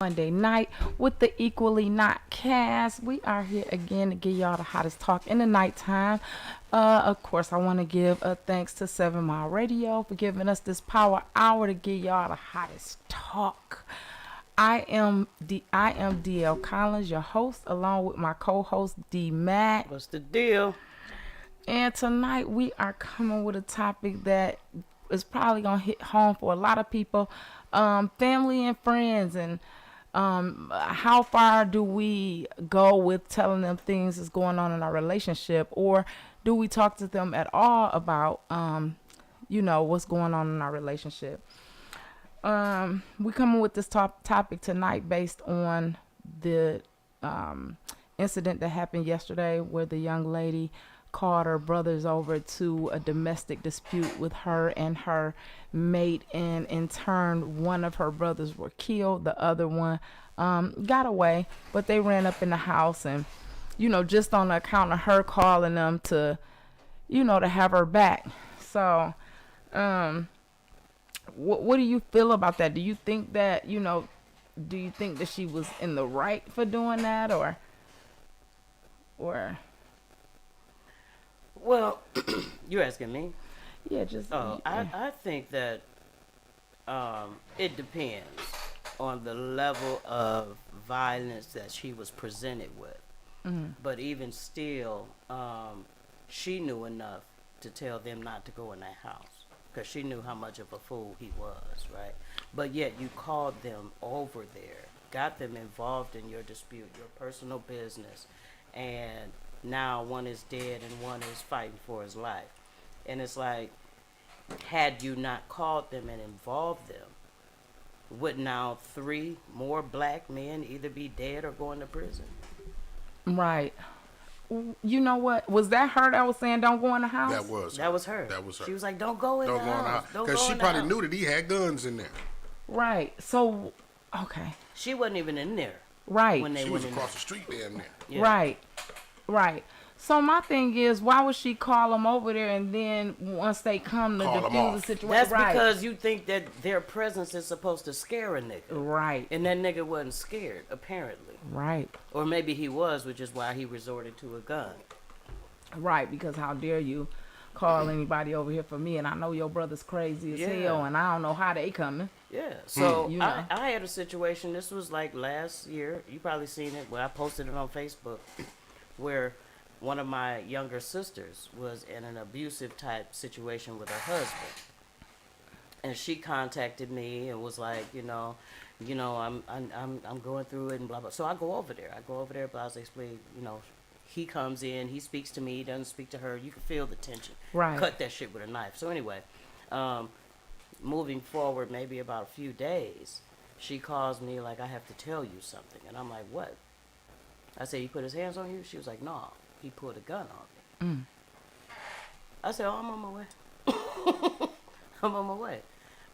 Monday night with the Equally Not cast. We are here again to give y'all the hottest talk in the nighttime. Of course, I want to give a thanks to 7 Mile Radio for giving us this power hour to give y'all the hottest talk. I am DL Collins, your host, along with my co-host D Mac. What's the deal? And tonight we are coming with a topic that is probably gonna hit home for a lot of people, family and friends, and how far do we go with telling them things is going on in our relationship, or do we talk to them at all about what's going on in our relationship? We coming with this topic tonight based on the incident that happened yesterday where the young lady called her brothers over to a domestic dispute with her and her mate, and in turn one of her brothers were killed, the other one got away, but they ran up in the house, and just on account of her calling them to to have her back. So what do you feel about that? Do you think that she was in the right for doing that, or Well, you're asking me? yeah, just I think that it depends on the level of violence that she was presented with. Mhm. But even still, she knew enough to tell them not to go in that house because she knew how much of a fool he was, right? But yet you called them over there, got them involved in your dispute, your personal business, and now one is dead and one is fighting for his life. And it's like, had you not called them and involved them, would now 3 more black men either be dead or going to prison? right. You know what? Was that her that was saying don't go in the house? That was her. That was her. That was her. She was like, don't go in the house. Don't Because go she in the probably house. knew that he had guns in there. Right. So, okay. She wasn't even in there Right. when they She went was in across there. the street damn near. Yeah. Right. Right. So my thing is, why would she call them over there and then once they come to Call 'em defuse the off. situation? That's right. because you think that their presence is supposed to scare a nigga. Right. And that nigga wasn't scared, apparently. Right. Or maybe he was, which is why he resorted to a gun. Right. Because how dare you call anybody over here for me? And I know your brother's crazy as Yeah. hell, and I don't know how they coming. Yeah. So You know. I had a situation, this was like last year, you probably seen it, where I posted it on Facebook, where one of my younger sisters was in an abusive type situation with her husband. And she contacted me and was like, I'm going through it and blah blah. So I go over there. But I was explaining, he comes in, he speaks to me, he doesn't speak to her. You can feel the tension. Right. Cut that shit with a knife. So anyway, moving forward, maybe about a few days, she calls me like, I have to tell you something, and I'm like, what? I said, he put his hands on you? She was like, no, he pulled a gun on me. I said, oh, I'm on my way. I'm on my way.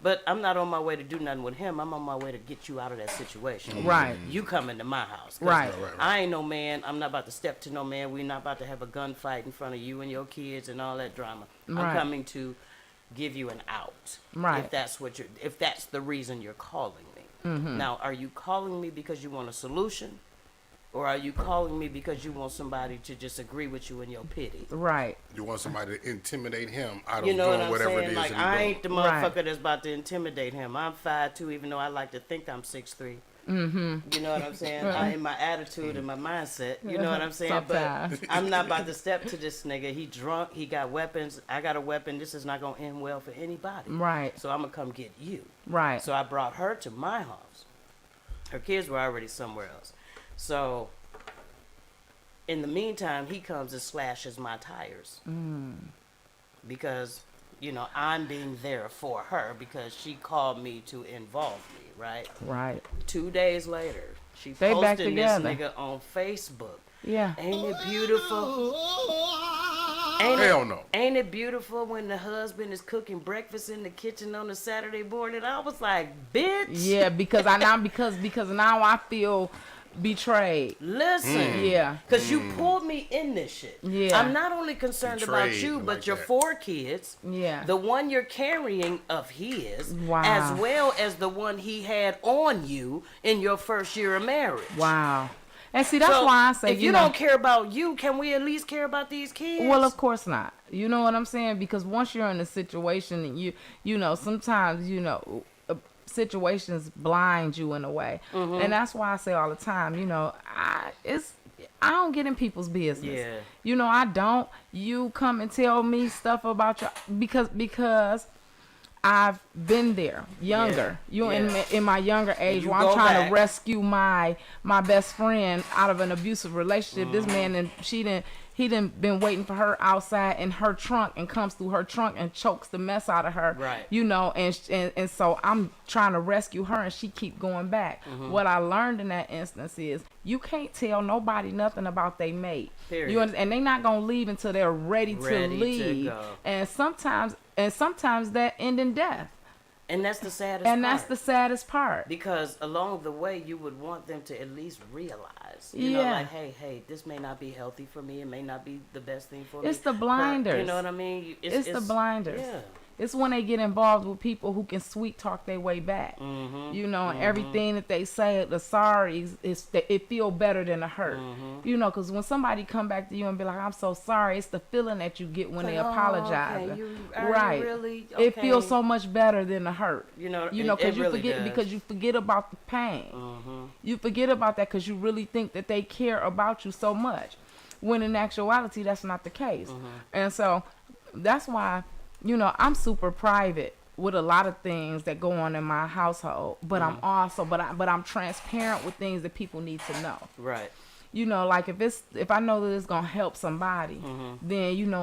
But I'm not on my way to do nothing with him. I'm on my way to get you out of that situation. Right. You come into my house. 'Cause Right. I ain't no man. I'm not about to step to no man. We're not about to have a gunfight in front of you and your kids and all that drama. Right. I'm coming to give you an out. Right. If that's the reason you're calling me. Now, are you calling me because you want a solution? Or are you calling me because you want somebody to just agree with you in your pity? Right. You want somebody to intimidate him out of You know what doing I'm whatever saying? it is Like, that I he ain't the doing. motherfucker that's about to intimidate him. I'm 5'2", even though I like to think I'm 6'3". Mm-hmm. You know what I'm saying? In my attitude and my mindset. You know what I'm saying? Sometimes. But I'm not about to step to this nigga. He drunk. He got weapons. I got a weapon. This is not going to end well for anybody. Right. So I'm going to come get you. Right. So I brought her to my house. Her kids were already somewhere else. So in the meantime, he comes and slashes my tires. Because, I'm being there for her because she called me to involve me, right? Right. 2 days later, she They back posted this together. nigga on Facebook. Yeah. Ain't it beautiful? Hell no. Ain't it beautiful when the husband is cooking breakfast in the kitchen on a Saturday morning? I was like, bitch. Yeah, because now I feel betrayed. Listen. Yeah. Because you pulled me in this shit. Yeah. I'm not only concerned about Betrayed, you, I but like your that. 4 kids. Yeah. The one you're carrying of his. Wow. As well as the one he had on you in your first year of marriage. Wow. And see, that's So, why I say, if you don't care about you, can we at least care about these kids? well, of course not. You know what I'm saying? Because once you're in a situation, and you know, sometimes, you know, situations blind you in a way. Mm-hmm. And that's why I say all the time, you know, I don't get in people's business. Yeah. You know, I don't. You come and tell me stuff about your because I've been there, younger. In my younger age, you where I'm go trying back. to rescue my best friend out of an abusive relationship. This man and he didn't been waiting for her outside in her trunk and comes through her trunk and chokes the mess out of her. Right. You know, and so I'm trying to rescue her and she keep going back. What I learned in that instance is you can't tell nobody nothing about their mate. Period. And they not gonna leave until they're ready to Ready to leave. go. And sometimes that end in death. And that's the saddest And part. that's the saddest part. Because along the way, you would want them to at least realize, you know, Yeah. like, hey, this may not be healthy for me. It may not be the best thing for me. It's the But, blinders. you know what I mean? It's the blinders. Yeah. It's when they get involved with people who can sweet talk their way back. Mm-hmm. You know, and everything that they say, the sorry, it feel better than the hurt. Mm-hmm. You know, because when somebody come back to you and be like, I'm so sorry, it's the feeling that you get when they Like, oh, apologize. okay, are you right. really? It Okay. feels so much better than the hurt. You know, Because it really forget does. because you forget about the pain. Mm-hmm. You forget about that because you really think that they care about you so much, when in actuality that's not the case. Mm-hmm. And so that's why, you know, I'm super private with a lot of things that go on in my household, but I'm also but I'm transparent with things that people need to know. Right. You know, like if I know that it's gonna help somebody, then you know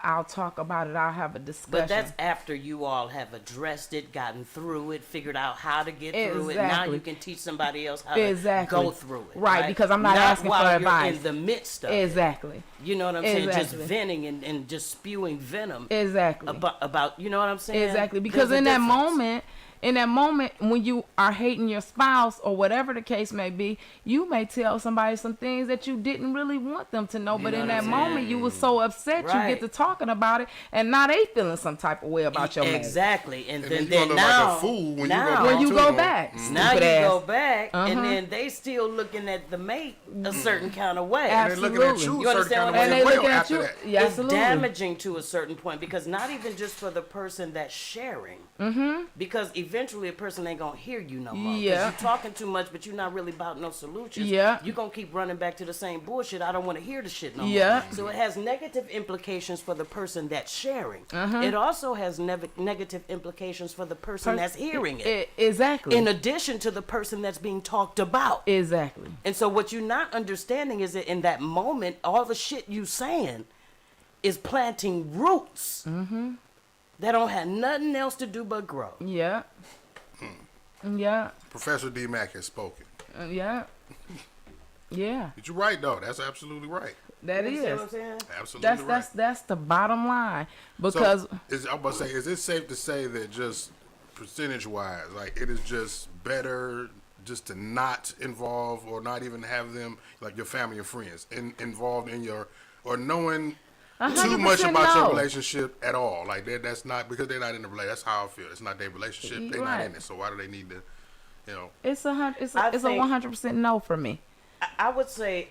I'll talk about it. I'll have a discussion. But that's after you all have addressed it, gotten through it, figured out how to get through it. Now Exactly. you can teach somebody else how Exactly. to go through it. Right, because I'm not asking while for you're advice. in the midst of it. Exactly. You know what I'm saying? Just Exactly. venting and just spewing venom Exactly. about you know what I'm saying? Exactly, because There's a in that difference. moment when you are hating your spouse or whatever the case may be, you may tell somebody some things that you didn't really want them to know, but know in what that I'm moment saying? you was so upset Right. you get to talking about it, and now they feeling some type of way about your marriage. Exactly, and then then, you gonna look now, like a fool when you now, go When you to go them. back, now you stupid ass. go back, Uh-huh. and then they still looking at the mate a certain kind of way. And they're looking at Absolutely. you You a certain understand kind what of I'm And way they as well looking at after you. that. Yeah, It's absolutely. damaging to a certain point, because not even just for the person that's sharing, because eventually a person ain't gonna hear you no more. 'Cause Yeah. you talking too much, but you're not really about no solutions. Yeah. You gonna keep running back to the same bullshit. I don't want to hear the shit no Yeah. more. So it has negative implications for the person that's sharing. It also has negative implications for the person that's hearing it. Exactly. In addition to the person that's being talked about. Exactly. And so what you're not understanding is that in that moment, all the shit you saying is planting roots that don't have nothing else to do but grow. Yeah. Yeah. Professor D. Mack has spoken. Yeah. Yeah. But you're right, though. That's absolutely right. That You is. understand what I'm saying? Absolutely right. That's the bottom line, because So, I'm about to say, is it safe to say that just percentage-wise, like, it is just better just to not involve or not even have them, like your family or friends, involved in your, or knowing too much 100% about your no. relationship at all? Like, that's not, because they're not in the relationship. That's how I feel. It's not their relationship. They're not Right. in it. So why do they need to, you know? it's a I 100% no for me. I would say,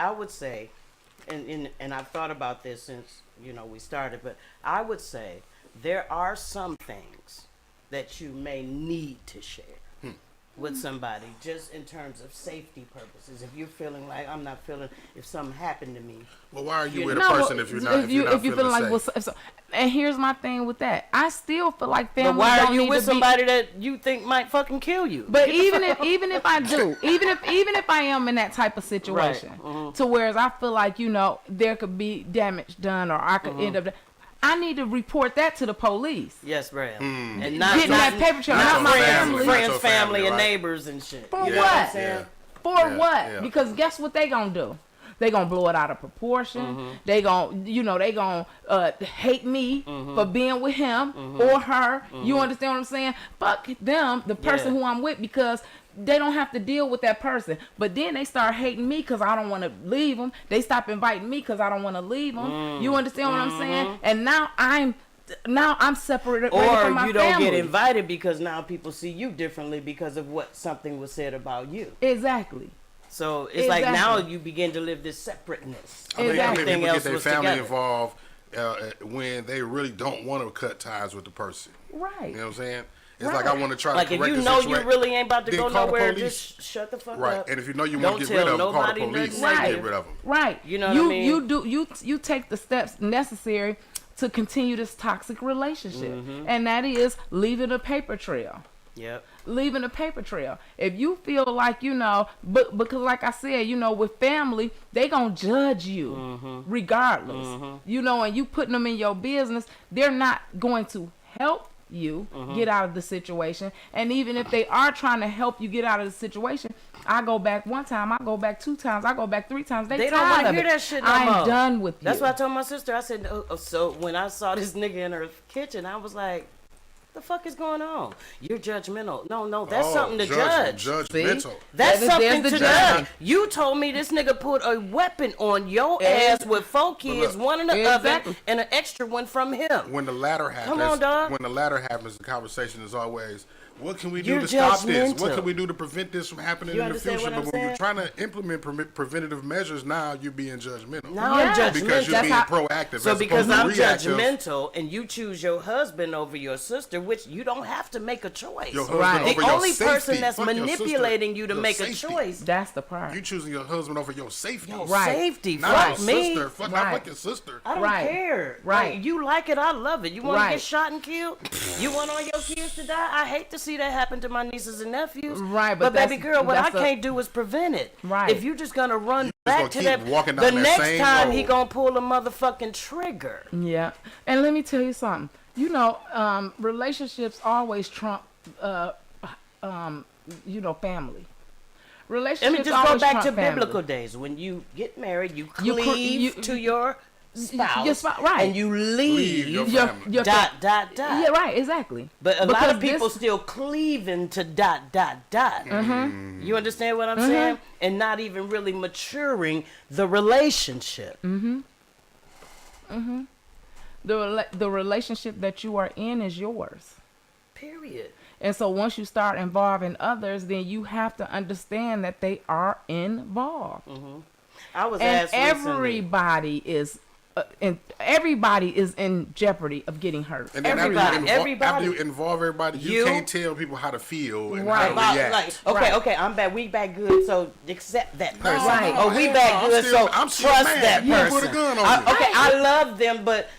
and I've thought about this since, you know, we started, but I would say there are some things that you may need to share with somebody, just in terms of safety purposes. If you're feeling like, I'm not feeling, if something happened to me. Well, why are you You with know, a person if you're not, if you're not feeling like, safe? and here's my thing with that. I still feel like family. But why don't are you need with to be- somebody that you think might fucking kill you? But even if I do, even if I am in that type of situation, to whereas I feel like, you know, there could be damage done, or I could end up, I need to report that to the police. Yes, ma'am. Hmm. And not, Getting that paper trail, not my family. friends, Not your family, and right? neighbors and shit. For You know what? I'm saying? For Yeah, what? yeah. Because guess what they gonna do? They gonna blow it out of proportion. They gonna hate me for being with him or her. You understand what I'm saying? Fuck them, the person Yeah. who I'm with, because they don't have to deal with that person. But then they start hating me because I don't want to leave them. They stop inviting me because I don't want to leave them. You understand what I'm saying? And now I'm separated Or from my you don't family. get invited because now people see you differently because of what something was said about you. Exactly. So it's like Exactly. now you begin to live this separateness. I think Exactly. people get else their was family together. involved when they really don't want to cut ties with the person. Right. You know what I'm saying? It's Right. like I want to try Like to if correct you the know you situation. really ain't about to Then go call the nowhere, police. just shut the fuck Right, up. and if you know you Don't want to get rid tell of them, call the nobody police. nothing Get negative. rid of them. Right. You know what I mean? You take the steps necessary to continue this toxic relationship, Mm-hmm. and that is leaving a paper trail. Yep. Leaving a paper trail. If you feel like, but because like I said, with family, they gonna judge you Mm-hmm. regardless. And you putting them in your business, they're not going to help you Mm-hmm. get out of the situation. And even if they are trying to help you get out of the situation, I go back one time, I go back 2 times, I go back 3 times. They They don't tired want to of hear it. that shit no I'm more. done with you. That's what I told my sister. I said, so when I saw this nigga in her kitchen, I was like, the fuck is going on? You're judgmental. No, that's Oh, something to judge. Judgmental. That's There's something the to judge. judge. You told me this nigga put a weapon on your ass with 4 kids, look, one in the Exactly. oven, and an extra one from him. When the latter happens, on, dog. when the latter happens, the conversation is always, what can we do You're to stop this? What judgmental. can we do to prevent this from happening You in the understand future? what I'm But when you're saying? trying to implement preventative measures, now you're being judgmental. Now Yeah. I'm judgmental. Because you're That's being how- proactive. So as because opposed to I'm reactive. judgmental and you choose your husband over your sister, which you don't have to make a choice. Your husband Right. over The your only safety. person that's Fuck your sister, manipulating you to your make safety. a choice, That's the part. You choosing your husband over your safety. Right. safety. Not Fuck your me. sister. Fuck, Right. not fuck your sister. I don't Right. care. Right. Like, you like it, I love it. You want to Right. get shot and killed? You want all your kids to die? I hate to see that happen to my nieces and nephews. Right, but but baby that's- girl, what I that's a- can't do is prevent it. Right. If you just gonna run just back gonna to keep that, walking the down that next same time he road. gonna pull a motherfucking trigger. Yeah, and let me tell you something. Relationships always trump, family. Relationships Let me just go always back to trump family. biblical days. When you get married, you You cre- cleave you- to your spouse, your right. and you leave. Leave your Your- family. your dot fa- dot dot. Yeah, right, exactly. But a lot Because of people this- still cleaving to dot dot dot. You understand what I'm saying? And not even really maturing the relationship. the relationship that you are in is yours. Period. And so once you start involving others, then you have to understand that they are involved. I was And asked recently. everybody is in jeopardy of getting hurt. And then Everybody. after you involve everybody, you You- can't tell people how to feel and Right. how About, to react. like, Right. okay, I'm bad. We back good, so accept that person. Right. Oh, we hell back no, good, so I'm still trust mad. that You person. put a gun on I, me. okay, I love them, but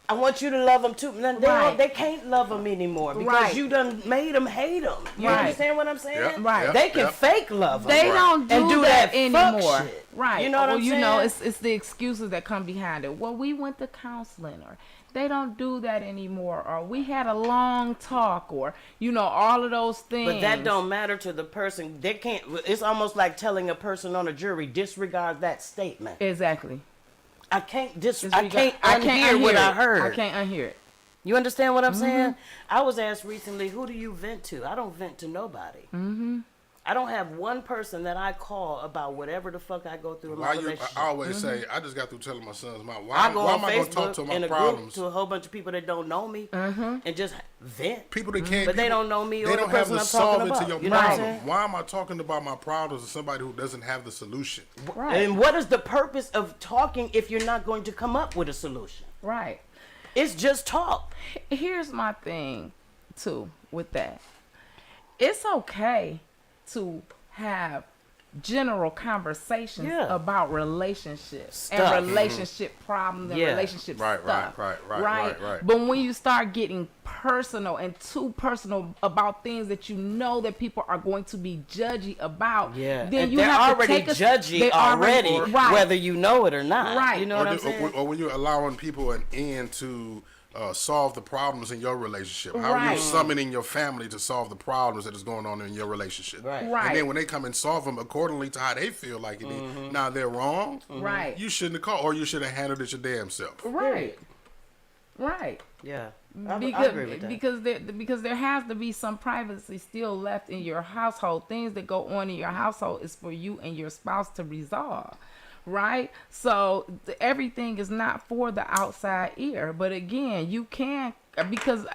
I want you to love them too. Now, Right. they can't love them anymore because Right. you done made them hate them. You Right. understand what I'm saying? Yep, Right. yep, They can yep. fake love them. They Right. don't And do do that that fuck anymore. shit. Right. You know what or, I'm you know, saying? it's the excuses that come behind it. Well, we went to counseling, or they don't do that anymore, or we had a long talk, or all of those things. But that don't matter to the person. They can't. It's almost like telling a person on a jury disregard that statement. Exactly. I can't It's I can't unhear what I heard. I can't unhear it. You understand what I'm saying? I was asked recently, who do you vent to? I don't vent to nobody. I don't have one person that I call about whatever the fuck I go through in my relationship. I always say, I just got through telling my sons, why I go on am I going to talk Facebook to my in a group problems? to a whole bunch of people that don't know me and just vent. People that can't, But they people- don't know me or they the don't have person to I'm solve talking it to about. your You know what I'm problem. saying? Why am I talking about my problems to somebody who doesn't have the solution? Right. And what is the purpose of talking if you're not going to come up with a solution? Right. It's just talk. Here's my thing, too, with that. It's okay to have general conversations Yeah. about relationships Stuff. and relationship problems and Yeah. relationship Right, stuff. right. But when you start getting personal and too personal about things that you know that people are going to be judgy about, Yeah. then And you they're have already to take judgy they already, right. whether you know it or not. Right. You know what I'm saying? Or when you're allowing people an end to solve the problems in your relationship. How are Right. you summoning your family to solve the problems that is going on in your relationship? Right. Right. And then when they come and solve them accordingly to how they feel like it is, now they're wrong. Right. You shouldn't have called, or you should have handled it your damn self. Right. Right. Yeah. I because agree with that. because there has to be some privacy still left in your household. Things that go on in your household is for you and your spouse to resolve, right? So everything is not for the outside ear. But again, you can, because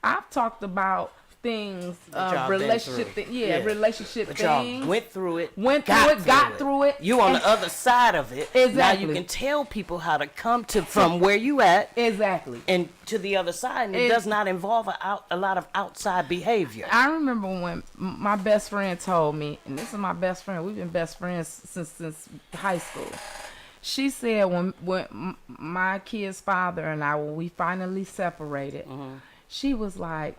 I've talked about things, y'all been relationship through. yeah, relationship But things. y'all went through it, got through it. You on and- the other side of it. Exactly. Now you can tell people how to come to from where you at Exactly. and to the other side, and it does not involve a lot of outside behavior. I remember when my best friend told me, and this is my best friend. We've been best friends since high school. She said when my kid's father and I, when we finally separated, she was like,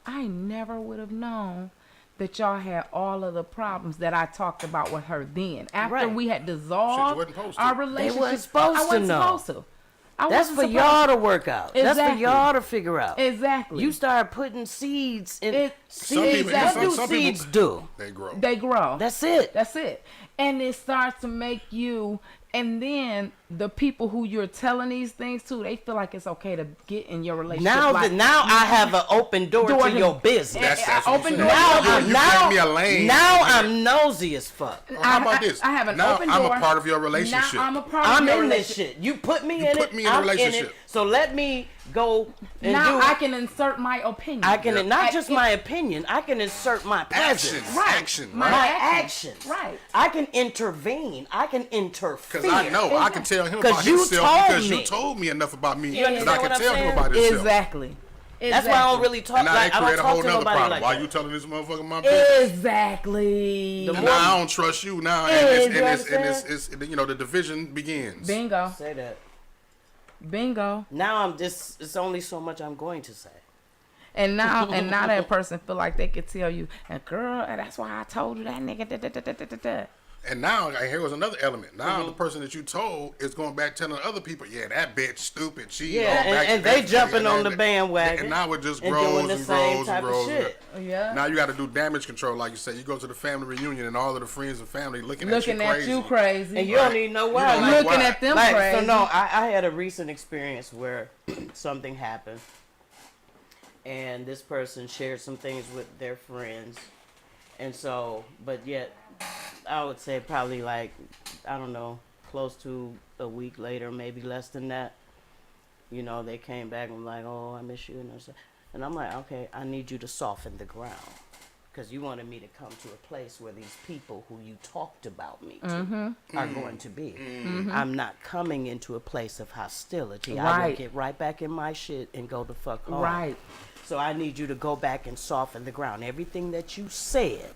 I never would have known that y'all had all of the problems that I talked about with her then. After Right. we had dissolved wasn't supposed to. our They relationship, wasn't supposed I wasn't to know. supposed to. I That's wasn't for supposed y'all to work out. That's for Exactly. y'all to figure out. Exactly. You start putting seeds in. Some people, What Exactly. do some seeds people, do? they grow. They grow. That's it. That's it. And it starts to make you, and then the people who you're telling these things to, they feel like it's okay to get in your relationship. Now, like, now I have an open door Door to to- your business. That's I what open I'm door. saying. Now, You now, gave me a lane. now I'm nosy as fuck. How about this? I have an now open I'm door. a part of your relationship. Now I'm a part of I'm your in this relationship. shit. You put me You in put it. me in a I'm in relationship. it. So let me go and Now do. I can insert my opinion. I can Yeah. not just my opinion. I can insert my presence. Action. Right. Action. My My action. actions. Right. I can intervene. I can interfere. Because I know I can tell him 'Cause about you himself told because me. you told me enough about me You that understand I can what I'm tell him saying? about himself. Exactly. That's why I don't really talk. And now Like, they I don't create a talk whole to nother nobody problem. like Why that. you telling this motherfucker my business? Exactly. The And more- now I don't trust you now, You and understand? it's the division begins. Bingo. Say that. Bingo. Now I'm just. It's only so much I'm going to say. And now that person feel like they could tell you, and girl, that's why I told you that nigga. Da, da, da, da, da, da, da. And now here was another element. Now the person that you told is going back telling other people, yeah, that bitch stupid. She Yeah, all back to and they that jumping shit, on the bandwagon. And now it just and grows doing the and same grows type and grows. of shit. Yeah. Now you got to do damage control, like you said. You go to the family reunion and all of the friends and family looking at you crazy. And you Right. don't even know You why. don't know Like, Looking why. at them like, crazy. so no, I had a recent experience where something happened, and this person shared some things with their friends, and so, but yet, I would say probably like, I don't know, close to a week later, maybe less than that, they came back and were like, oh, I miss you, and I'm like, okay, I need you to soften the ground. Because you wanted me to come to a place where these people who you talked about me to are going to be. I'm not coming into a place of hostility. I will Right. get right back in my shit and go the fuck home. Right. So I need you to go back and soften the ground. Everything that you said,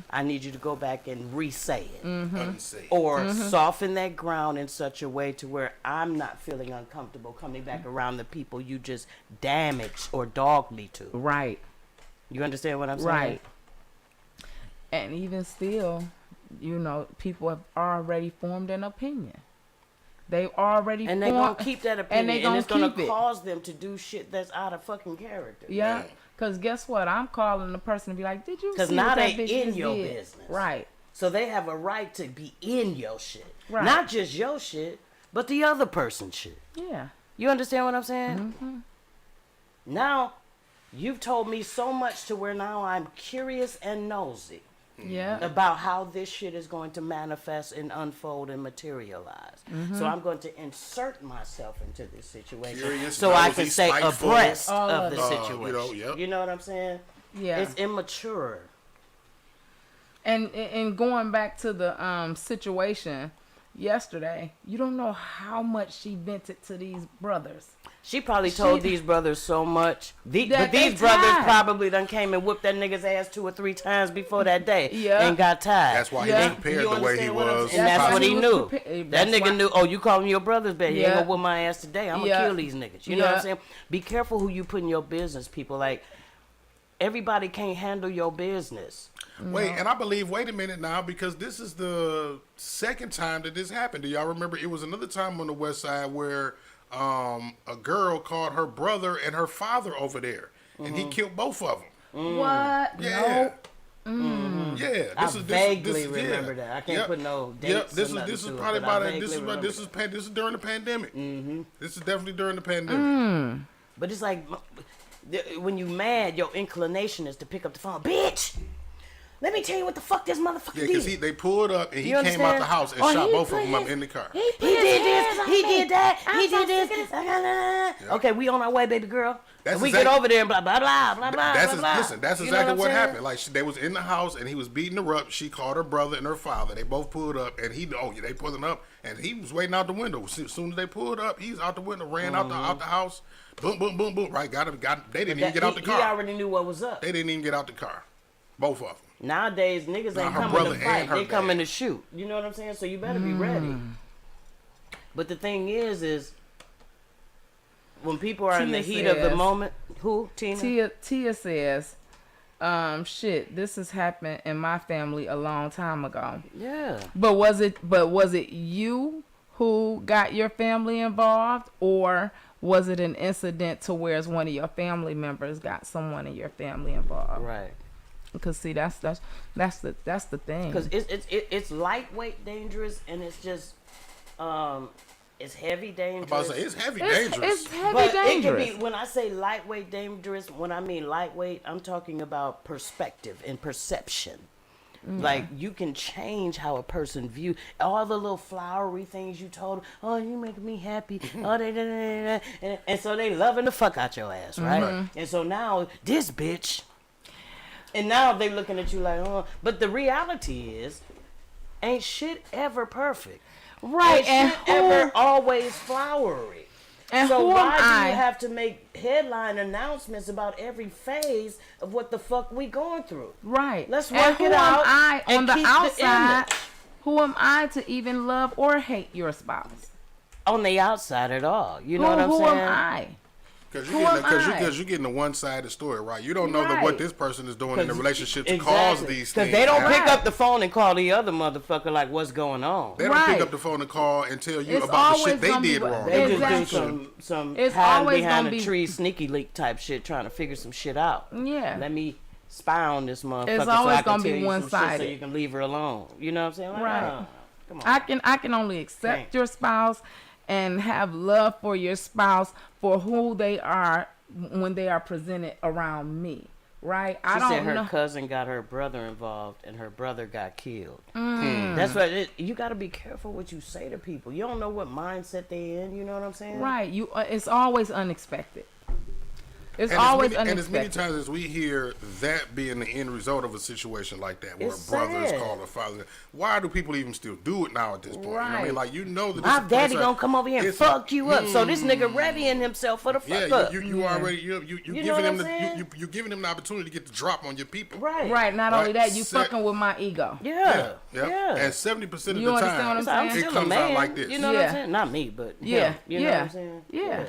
I need you to go back and re-say it. Unsafe. Or soften that ground in such a way to where I'm not feeling uncomfortable coming back around the people you just damaged or dogged me to. Right. You understand what I'm saying? Right. And even still, people have already formed an opinion. They've already And they're formed, gonna keep that and opinion, they and, gonna it's gonna keep it. cause them to do shit that's out of fucking character. Yeah. Because guess what? I'm calling the person to be like, did you see 'Cause what now that they bitch in just your did? business. Right. So they have a right to be in your shit, Right. not just your shit, but the other person's shit. Yeah. You understand what I'm saying? Mm-hmm. Now, you've told me so much to where now I'm curious and nosy Yeah. about how this shit is going to manifest and unfold and materialize. Mm-hmm. So I'm going to insert myself into this situation Curious, so I nosy, can stay spiteful. abreast All of of the it. situation. Yep. You know what I'm saying? Yeah. It's immature. And going back to the situation yesterday, you don't know how much she vented to these brothers. She probably told She- these brothers so much. But That they these brothers tired. probably done came and whooped that nigga's ass 2 or 3 times before that day Yeah. and got tired. That's why Yeah. he was prepared You the way he understand what I'm was. saying? And that's why what he he was knew. prepared. That That's nigga why- knew, oh, you calling your brothers bad. You ain't Yeah. gonna whoop my ass today. I'm gonna Yeah. kill these niggas. You know what Yeah. I'm saying? Be careful who you put in your business, people. Like, everybody can't handle your business. Wait, and I believe, wait a minute now, because this is the second time that this happened. Do y'all remember? It was another time on the West Side where a girl called her brother and her father over there, and he killed both of them. What? Yeah. No. Yeah, this I is vaguely yeah. remember that. I can't Yep. put no Yep, dates this or is nothing this is to it, probably but I about it. vaguely remember This is during the pandemic. This is definitely during the pandemic. But it's like when you mad, your inclination is to pick up the phone, bitch. Let me tell you what the fuck this motherfucker Yeah, because did. they pulled up and he You came out understand? the house and Oh, shot he both of put them up his- in the car. He He put his did hands this. on He me. did that. I'm He so did sick of this. Okay, we on our way, baby girl. That's And we exact- get over there and blah blah blah blah blah That's blah. blah. listen. That's You know exactly I'm what saying? happened. Like they was in the house and he was beating her up. She called her brother and her father. They both pulled up and they pulling up and he was waiting out the window. As soon as they pulled up, he's out the window, ran out the house. Boom, boom, boom, boom. Right, got him. They didn't even get out the He car. already knew what was up. They didn't even get out the car. Both of them. Nowadays, niggas Nah, ain't her coming brother to and fight. her They coming dad. to shoot. You know what I'm saying? So you better be ready. But the thing is when people are in the Tia heat of the says- moment, who, Tina? Tia says, shit, this has happened in my family a long time ago. Yeah. But was it you who got your family involved, or was it an incident to where it's one of your family members got someone in your family involved? Right. Because see, that's the thing. Because it's lightweight dangerous, and it's just it's heavy I'm dangerous. about to say it's heavy It's dangerous. heavy But dangerous. it can be, when I say lightweight dangerous, when I mean lightweight, I'm talking about perspective and perception. Like, you can change how a person view all the little flowery things you told them. Oh, you making me happy. Oh, and so they loving the fuck out your ass, right? And so now this bitch, and now they looking at you like, oh. But the reality is, ain't shit ever perfect. Right, Ain't and shit ever always flowery. And So who why am do I? you have to make headline announcements about every phase of what the fuck we going through? Right. Let's And work who it am out I and on the keep the outside? image. Who am I to even love or hate your spouse? On the outside at all. You know what I'm who saying? am I? Because Who am I? you're getting the one-sided story, right? You don't know Right. what this person is doing in the relationship to cause these things. Because they don't to pick happen. up the phone and call the other motherfucker like, what's going on? They don't Right. pick up the phone and call and tell you It's about the always shit they gonna be did what- wrong. They just Exactly. do some It's hiding always behind gonna a be- tree sneaky leak type shit trying to figure some shit out. Yeah. Let me spy on this motherfucker It's so always I can gonna be tell you some shit so one-sided. you can leave her alone. You know what I'm saying? Like, Right. Come on. I can only accept Can't. your spouse and have love for your spouse for who they are when they are presented around me. Right? I She said don't her know. cousin got her brother involved and her brother got killed. That's what you got to be careful what you say to people. You don't know what mindset they in. You know what I'm saying? Right. It's always unexpected. It's And always and as many unexpected. times as we hear that being the end result of a situation like that, where It's a brother is sad. called a father, why do people even still do it now at this point? You know what I mean? Right. Like, you know that My this- daddy it's a- gonna come over here and it's a- fuck you up. So this nigga readying himself for the fuck Yeah, up. you already you know giving what him I'm the saying? you giving him the opportunity to get the drop on your people. Right. Right. Not only Right. that, you Set- fucking with my ego. Yeah. Yeah. Yeah. And 70% of You the understand time, what I'm So I'm saying? it still a comes man. out like this. You know what Yeah. I'm saying? Not me, but Yeah. him. You know what I'm saying? Yeah.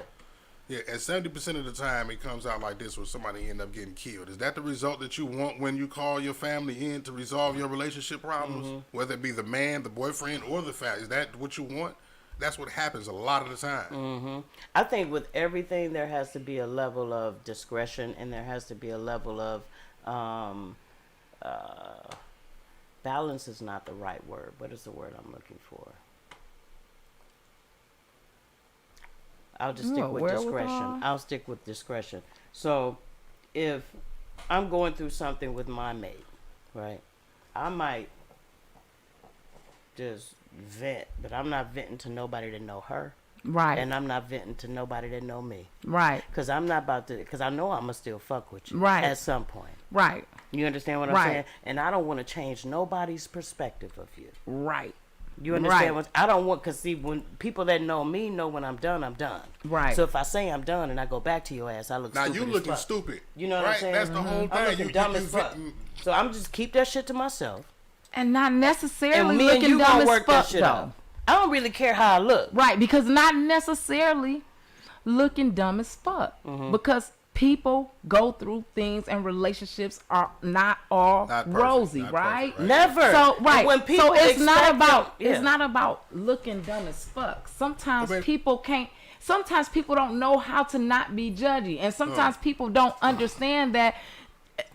Yeah, and 70% of the time it comes out like this where somebody end up getting killed. Is that the result that you want when you call your family in to resolve your relationship problems? Mm-hmm. Whether it be the man, the boyfriend, or the family. Is that what you want? That's what happens a lot of the time. I think with everything there has to be a level of discretion and there has to be a level of balance is not the right word. What is the word I'm looking for? I'll just stick No, with wherewithal? discretion. I'll stick with discretion. So if I'm going through something with my mate, right? I might just vent, but I'm not venting to nobody that know her. Right. And I'm not venting to nobody that know me. Right. Because I'm not about to, because I know I'm going to still fuck with you. Right. At some point. Right. You understand what I'm Right. saying? And I don't want to change nobody's perspective of you. Right. You understand Right. what I don't want, because see, when people that know me know when I'm done, I'm done. Right. So if I say I'm done and I go back to your ass, I look Now stupid. you as looking fuck. stupid. You know what right? I'm saying? That's the whole I'm thing. looking dumb as fuck. So I'm just keep that shit to myself. And not And necessarily me and looking you dumb gonna as work fuck that shit though. out. I don't really care how I look. Right, because not necessarily looking dumb as fuck. Mm-hmm. Because people go through things and relationships are not all Not perfect, rosy, not right? perfect, right. Never. So right, And when people so it's not expect about them- it's yeah. not about looking dumb as fuck. Sometimes But- people can't. Sometimes people don't know how to not be judgy, and sometimes people don't understand that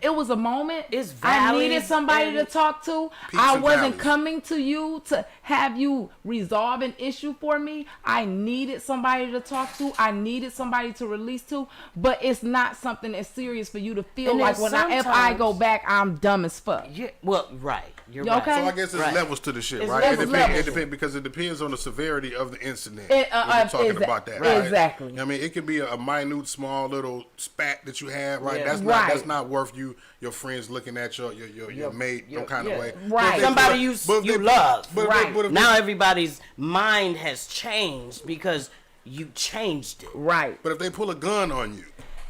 it was a moment. It's I needed valleys somebody to and talk to. peaks I and wasn't valleys. coming to you to have you resolve an issue for me. I needed somebody to talk to. I needed somebody to release to. But it's not something that's serious for you to feel And like then if I go sometimes- back, I'm dumb as fuck. Yeah, well, right. You're You right. okay? So I guess it's Right. levels to the shit, It's right? levels. It depends because it depends on the severity of the incident. It, when you're talking exa- about that, right? exactly. I mean, it could be a minute, small little spat that you have, right? Yeah. That's Right. not worth your friends looking at your mate no kind yeah. of way. Right. But if Somebody they- you but if you they- love. but if Now they- everybody's mind has changed because you changed it. Right. But if they pull a gun on you,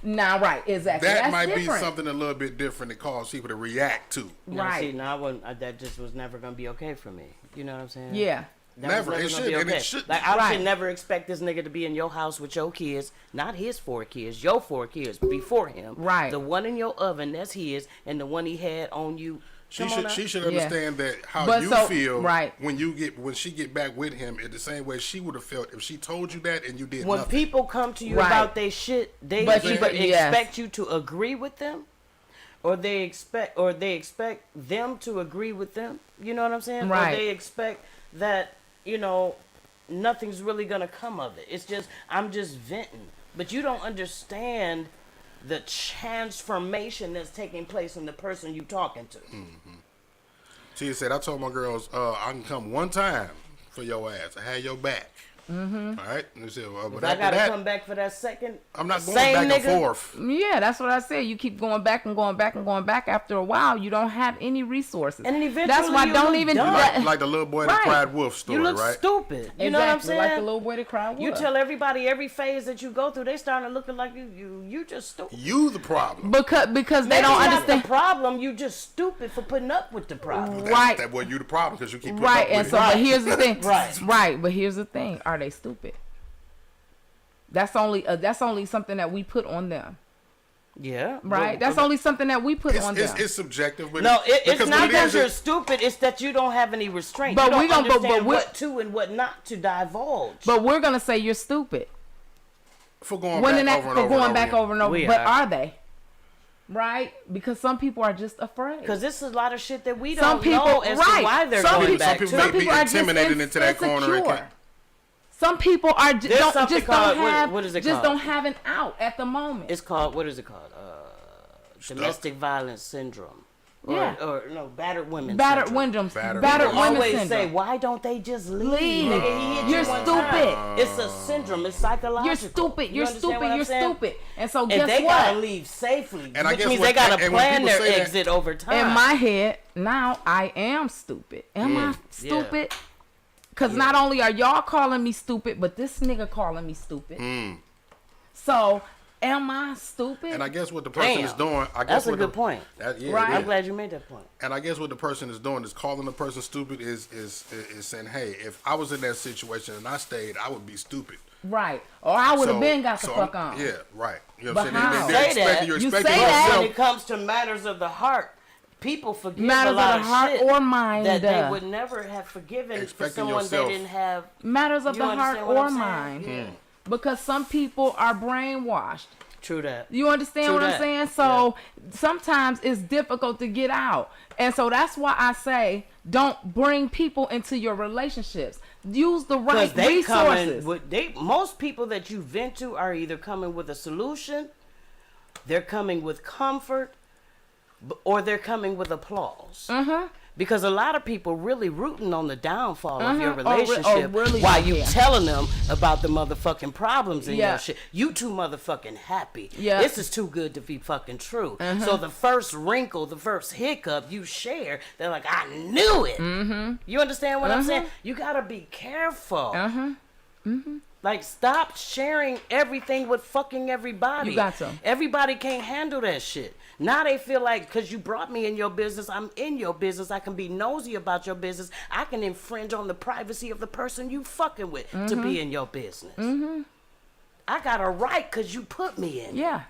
Nah, right. Exactly. that That's might different. be something a little bit different that cause people to react to. Now, Right. see, now that just was never gonna be okay for me. You know what I'm saying? Yeah. That Never. was It gonna should, be and it okay. shouldn't. Like I Right. should never expect this nigga to be in your house with your kids, not his 4 kids, your 4 kids before him. Right. The one in your oven, that's his, and the one he had on you. She Come on now. should Yeah. understand that how But you so- feel right. when she get back with him in the same way she would have felt if she told you that and you did When nothing. people come to you Right. about their shit, they But either yes. expect you to agree with them, or they expect them to agree with them. You know what I'm saying? Right. Or they expect that nothing's really gonna come of it. It's just I'm just venting, but you don't understand the transformation that's taking place in the person you talking to. She said, I told my girls, I can come one time for your ass. I had your back. Mm-hmm. All right? And they said, well, but If I after gotta that, come back for that second, I'm not going same back nigga, and forth. Yeah, that's what I said. You keep going back and going back and going back. After a while, you don't have any resources. And then eventually that's why you don't look even dumb. Like the little boy that Right. cried wolf story, You look right? stupid. You know what I'm Exactly, saying? like the little boy that cried You wolf. tell everybody every phase that you go through, they starting looking like you just stupid. You the problem. because they Maybe don't not understand. the problem. You just stupid for putting up with the problem. Right. That boy, you the problem because you keep putting Right, up and with so it. but here's the thing. Right. But here's the thing. Are they stupid? That's only something that we put on them. Yeah. Right? That's only something that we put on them. It's subjective. But No, it's because not what it that is, you're stupid. It's that you don't have any restraint. But you don't we don't- but understand we're- what to and what not to divulge. But we're gonna say you're stupid. for going When back in that, over and for over going and over back again. over and over. We But are. are they? Right? Because some people are just afraid. Because this is a lot of shit that we Some don't people, know as right? to why they're some going people, back some to people it. may be are just intimidated into that corner and insecure. can't- Some people are There's something just called- don't have what is it just called? don't have an out at the moment. It's called, what is it called? Domestic violence syndrome. Or, Yeah. or no, battered women battered syndrome. windows, Battered battered women. women Always syndrome. say, why don't they just leave? Leave. Nigga, he hit you You're one stupid. time. It's a syndrome. It's psychological. You're stupid. You You're understand stupid. what I'm you're saying? stupid. And so And guess they what? gotta leave safely, And I which guess means what- they gotta and when plan people their say that- exit over time. In my head, now I am stupid. Am I stupid? Because not only are y'all calling me stupid, but this nigga calling me stupid. So, am I stupid? And I guess what the person Damn. is doing, I guess That's a what good the, point. That, yeah, Right. it I'm is. glad you made that point. And I guess what the person is doing is calling the person stupid is saying, hey, if I was in that situation and I stayed, I would be stupid. Right. Or I would have So- been got the so fuck I'm- on. Yeah, right. You know But what I'm saying? how? They're Say expecting, that. you're You expecting say But that. when yourself. it comes to matters of the heart, people forgive Matters a of lot the heart shit or mind. that they would never have forgiven for Expecting someone yourself. they didn't have. Matters of You the heart understand what or I'm saying? mind. Yeah. Because some people are brainwashed. True that. You understand True what that. I'm saying? So sometimes it's difficult to get out. And so that's why I say don't bring people into your relationships. Use the right Because they coming resources. with most people that you vent to are either coming with a solution, they're coming with comfort, or they're coming with applause. Because a lot of people really rooting on the downfall of your Or relationship really while don't you care. telling them about the motherfucking problems in Yeah. your shit. You too motherfucking happy. Yeah. This is too good to be fucking true. So the first wrinkle, the first hiccup you share, they're like, I knew it. You understand what I'm saying? You gotta be careful. Like, stop sharing everything with fucking everybody. You got to. Everybody can't handle that shit. Now they feel like, because you brought me in your business, I'm in your business, I can be nosy about your business, I can infringe on the privacy of the person you fucking with to be in your business. I got a right because you put me in. Yeah.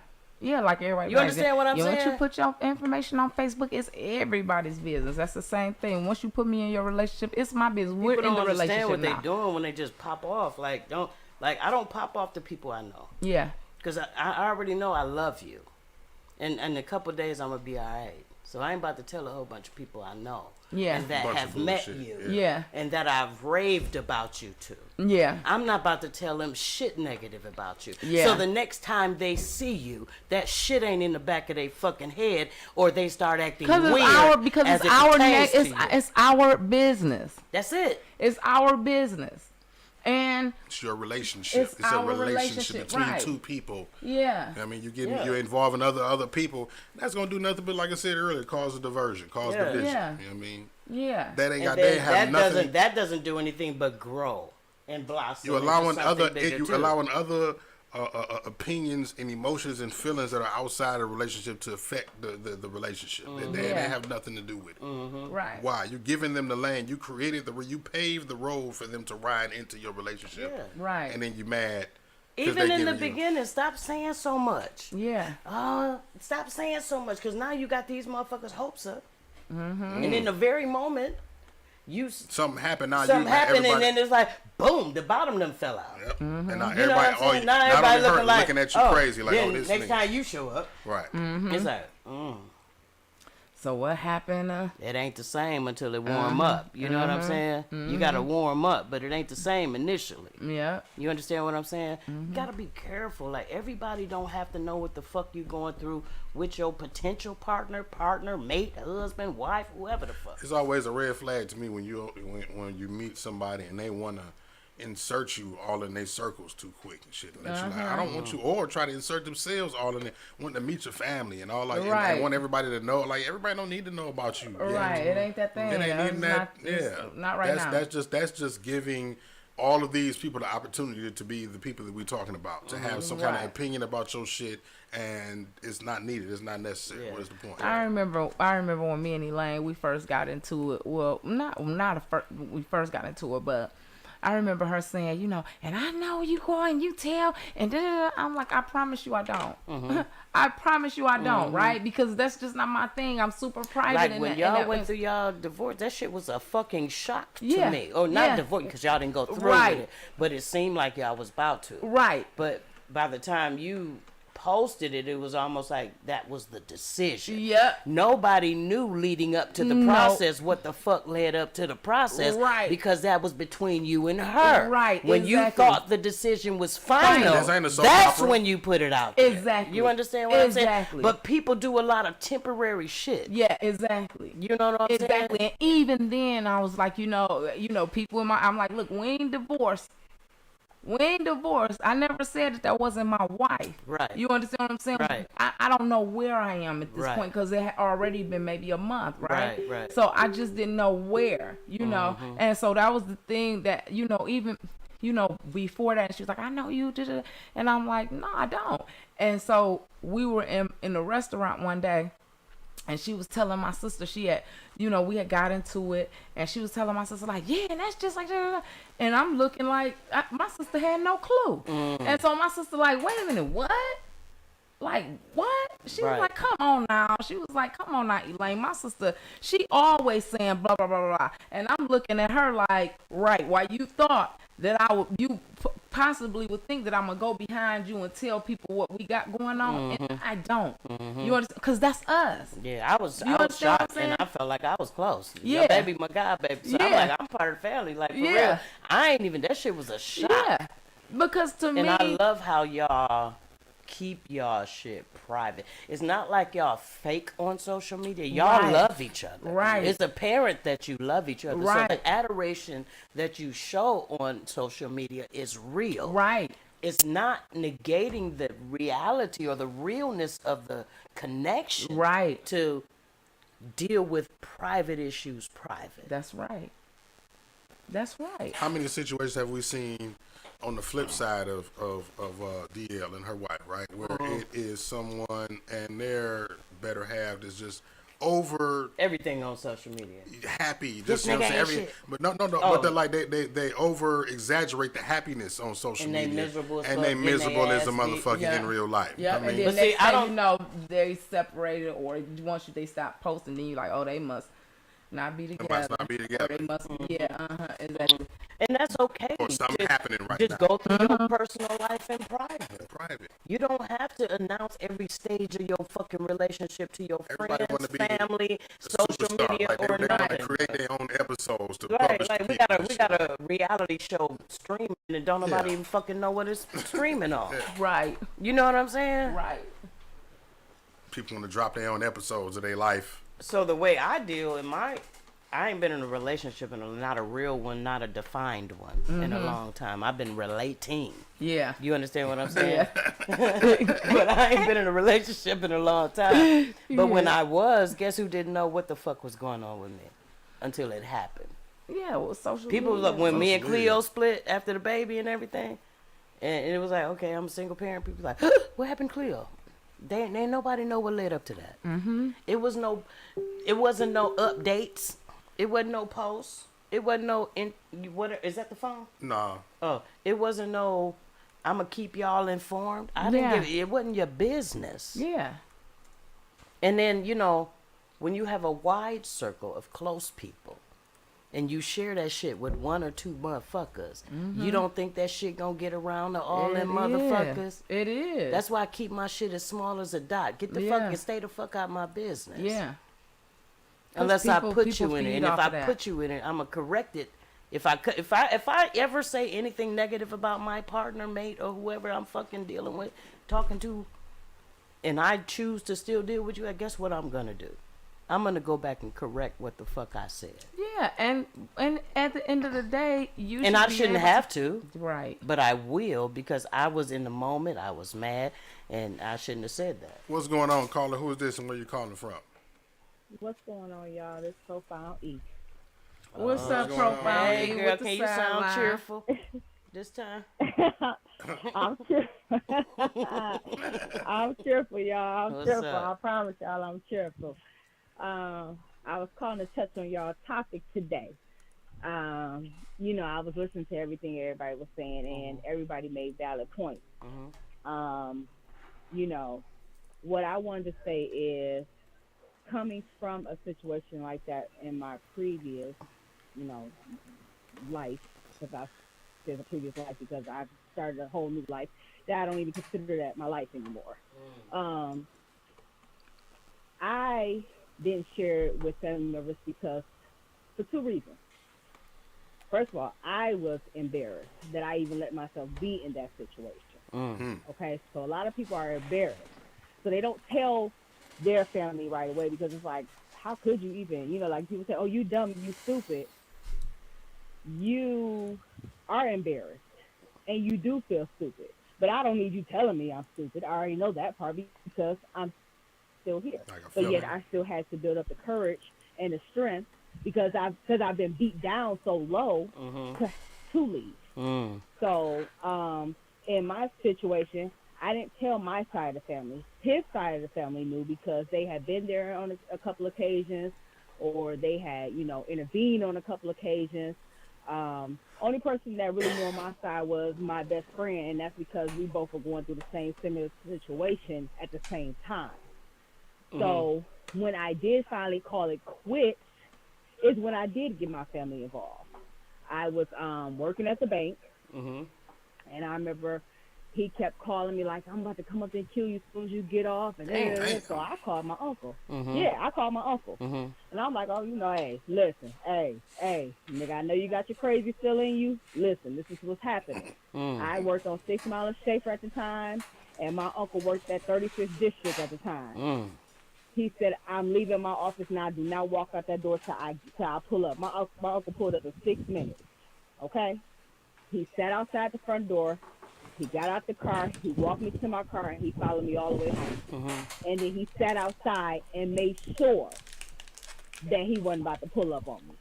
Yeah, like everybody. You understand what I'm Once you saying? put your information on Facebook, it's everybody's business. That's the same thing. Once you put me in your relationship, it's my business. We're People in don't the understand relationship what now. they doing when they just pop off. I don't pop off the people I know. Yeah. Because I already know I love you. And in a couple of days, I'm gonna be all right. So I ain't about to tell a whole bunch of people I know. Yeah. And that Bunch of have met bullshit, you. Yeah. And that I've raved about you to. Yeah. I'm not about to tell them shit negative about you. Yeah. So the next time they see you, that shit ain't in the back of their fucking head, or they start acting weird. Because as it's it our pertains to you. it's our business. That's it. It's our business. And It's your relationship. It's It's a our relationship relationship, between right. two people. yeah. I mean, Yeah. you're involving other people. That's gonna do nothing but, like I said earlier, cause a diversion, cause Yeah. division. Yeah. You know what I mean? Yeah. That ain't And got. then They have nothing. that doesn't do anything but grow and blossom. You into allowing something other bigger, you too. allowing other opinions and emotions and feelings that are outside of relationship to affect the relationship. They Yeah. have nothing to do with it. Right. Why? You're giving them the land. You created you paved the road for them to ride into your relationship. Yeah. Right. And then you mad. 'cause Even they in the giving you- beginning, stop saying so much. Yeah. Stop saying so much, because now you got these motherfuckers' hopes up. And in the very moment, Something happened now. something happened, and everybody- then it's like, boom, the bottom them fell out. Yep. And now You know what everybody, I'm saying? Now not everybody only her, looking like, looking at you crazy, like, then oh, this next nigga. time you show up, Right. it's like, So what happened? it ain't the same until it warm up. You know what I'm saying? You gotta warm up, but it ain't the same initially. Yeah. You understand what I'm saying? You gotta be careful. Like, everybody don't have to know what the fuck you going through with your potential partner, mate, husband, wife, whoever the fuck. It's always a red flag to me when you meet somebody and they want to insert you all in their circles too quick and shit. And let you like, I don't want you, or try to insert themselves all in it, wanting to meet your family and all, like, and Right. want everybody to know. Like, everybody don't need to know about you. Yeah. Right. It ain't that thing. It ain't even that. It's Yeah. not right now. That's just giving all of these people the opportunity to be the people that we're talking about, to have some kind of Right. opinion about your shit, and it's not needed. It's not necessary. Yeah. What is the point? I remember when me and Elaine we first got into it. Well, we first got into it, but I remember her saying, you know, and I know you go and you tell, and da-da-da. I'm like, I promise you I don't. I promise you I don't, right? Because that's just not my thing. I'm super private. Like, in when that- y'all in that went way. through y'all divorce, that shit was a fucking shock Yeah. to me. Or not Yeah. divorce, because y'all didn't go through Right. with it. But it seemed like y'all was about to. Right. But by the time you posted it, it was almost like that was the decision. Yep. Nobody knew leading up to the No. process what the fuck led up to the process. Right. Because that was between you and her. Right, When you exactly. thought the decision was final, This ain't a soap that's opera. when you put it out there. Exactly. You understand what I'm saying? Exactly. But people do a lot of temporary shit. Yeah, exactly. You know what I'm Exactly. saying? And even then, I was like, you know, people I'm like, look, we ain't divorced. We ain't divorced. I never said that wasn't my wife. Right. You understand what I'm saying? Right. I don't know where I am at this Right. point because it had already been maybe a month, right? Right, right. So I just didn't know where, you know. And so that was the thing that, even, before that, she was like, I know you did it. And I'm like, no, I don't. And so we were in a restaurant one day. And she was telling my sister, she had, we had got into it, and she was telling my sister, like, yeah, and that's just like, and I'm looking like, my sister had no clue. And so my sister like, wait a minute, what? Like, what? She was Right. like, come on now. She was like, come on now, Elaine. My sister, she always saying blah, blah, blah, blah, blah. And I'm looking at her like, right, why you thought that you possibly would think that I'm going to go behind you and tell people what we got going on. And I don't. You understand? Because that's us. Yeah, I was You understand what I'm shocked, saying? and I felt like I was close. Yeah. Your baby, my god, baby. So I'm Yeah. like, I'm part of the family. Like, for Yeah. real. I ain't even, that shit was a shock. Yeah. Because to And me, I love how y'all keep y'all shit private. It's not like y'all fake on social media. Y'all Right. love each other. Right. It's apparent that you love each other. Right. So the adoration that you show on social media is real. right. It's not negating the reality or the realness of the connection. Right. To deal with private issues private. That's right. That's right. How many situations have we seen on the flip side of DL and her wife, right? Where it is someone and their better half is just over Everything on social media. happy, This just, you know what I'm nigga saying? ain't shit. But no, Oh. but they're like they over exaggerate the happiness on social And they media, miserable as and fuck, they getting their miserable as a ass beat. motherfucker Yeah. in real life. Yeah, I mean, and then But next see, I thing you know, they separated, or once they stop posting, then you like, oh, they must not be They together. must not be Or together. they must be, exactly. And that's okay. Or something happening right Just now. go through your personal life in private. In private. You don't have to announce every stage of your fucking relationship to your Everybody friends, wanna be family, The social superstar. media, Like they or want to nothing. create their own episodes to Right, publish like to we people got a and we shit. got a reality show streaming and don't nobody Yeah. even fucking know what it's streaming on. Right, You know what I'm saying? right. People want to drop their own episodes of their life. So the way I deal in I ain't been in a relationship not a real one, not a defined one in a long time. I've been relating. Yeah. You understand what I'm saying? But I ain't been in a relationship in a long time. But when I was, guess who didn't know what the fuck was going on with me until it happened? Yeah, well, social People media. look when me and Social media. Cleo split after the baby and everything, and it was like, okay, I'm a single parent. People like, what happened, to Cleo? They ain't nobody know what led up to that. Mm-hmm. It wasn't no updates. It wasn't no posts. It wasn't no what is that the phone? Nah. Oh, it wasn't no. I'ma keep y'all informed. I didn't Yeah. give it wasn't your business. Yeah. And then when you have a wide circle of close people, and you share that shit with one or two motherfuckers, you don't think that shit gonna get around to all them motherfuckers? It is. That's why I keep my shit as small as a dot. Get the Yeah. fuck, stay the fuck out my business. yeah. Unless people- I put people you in it, feed and if off I of that. put you in it, I'ma correct it. If I ever say anything negative about my partner, mate, or whoever I'm fucking dealing with, talking to, and I choose to still deal with you, I guess what I'm gonna do? I'm gonna go back and correct what the fuck I said. Yeah, and at the end of the day, you And should I be shouldn't able have to, Right. but I will because I was in the moment. I was mad, and I shouldn't have said that. What's going on, caller? Who is this and where you calling from? What's going on, y'all? This Profile E. What's up, going on? profile? Hey, E girl, with the can you sound sideline? cheerful this time? I'm cheerful. I'm cheerful, y'all. I'm What's cheerful. up? I promise y'all I'm cheerful. I was calling to touch on y'all topic today. I was listening to everything everybody was saying, and everybody made valid points. What I wanted to say is, coming from a situation like that in my previous, life, because I said a previous life because I've started a whole new life that I don't even consider that my life anymore. I didn't share it with family members because for two reasons. First of all, I was embarrassed that I even let myself be in that situation. Okay, so a lot of people are embarrassed, so they don't tell their family right away because it's like, how could you even, like people say, oh, you dumb, you stupid. You are embarrassed and you do feel stupid, but I don't need you telling me I'm stupid. I already know that part because I'm still here. But yet I still had to build up the courage and the strength because I've been beat down so low to leave. So in my situation, I didn't tell my side of the family. His side of the family knew because they had been there on a couple occasions, or they had, intervened on a couple occasions. Only person that really knew on my side was my best friend, and that's because we both were going through the same similar situation at the same time. So when I did finally call it quits, is when I did get my family involved. I was working at the bank, and I remember he kept calling me like, I'm about to come up there and kill you as soon as you get off. And so I called my uncle. Yeah, I called my uncle. And I'm like, oh, hey, listen, hey, nigga, I know you got your crazy still in you. Listen, this is what's happening. I worked on 6 Mile and Schaefer at the time, and my uncle worked at 35th District at the time. He said, I'm leaving my office now. Do not walk out that door till I pull up. My uncle pulled up in 6 minutes, okay? He sat outside the front door. He got out the car, he walked me to my car, and he followed me all the way home. And then he sat outside and made sure that he wasn't about to pull up on me.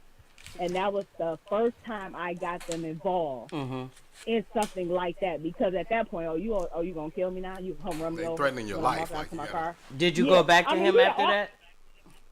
And that was the first time I got them involved in something like that. Because at that point, you gonna kill me now? You come run me They over? threatening your life, Like my car? Did you go back to him after that?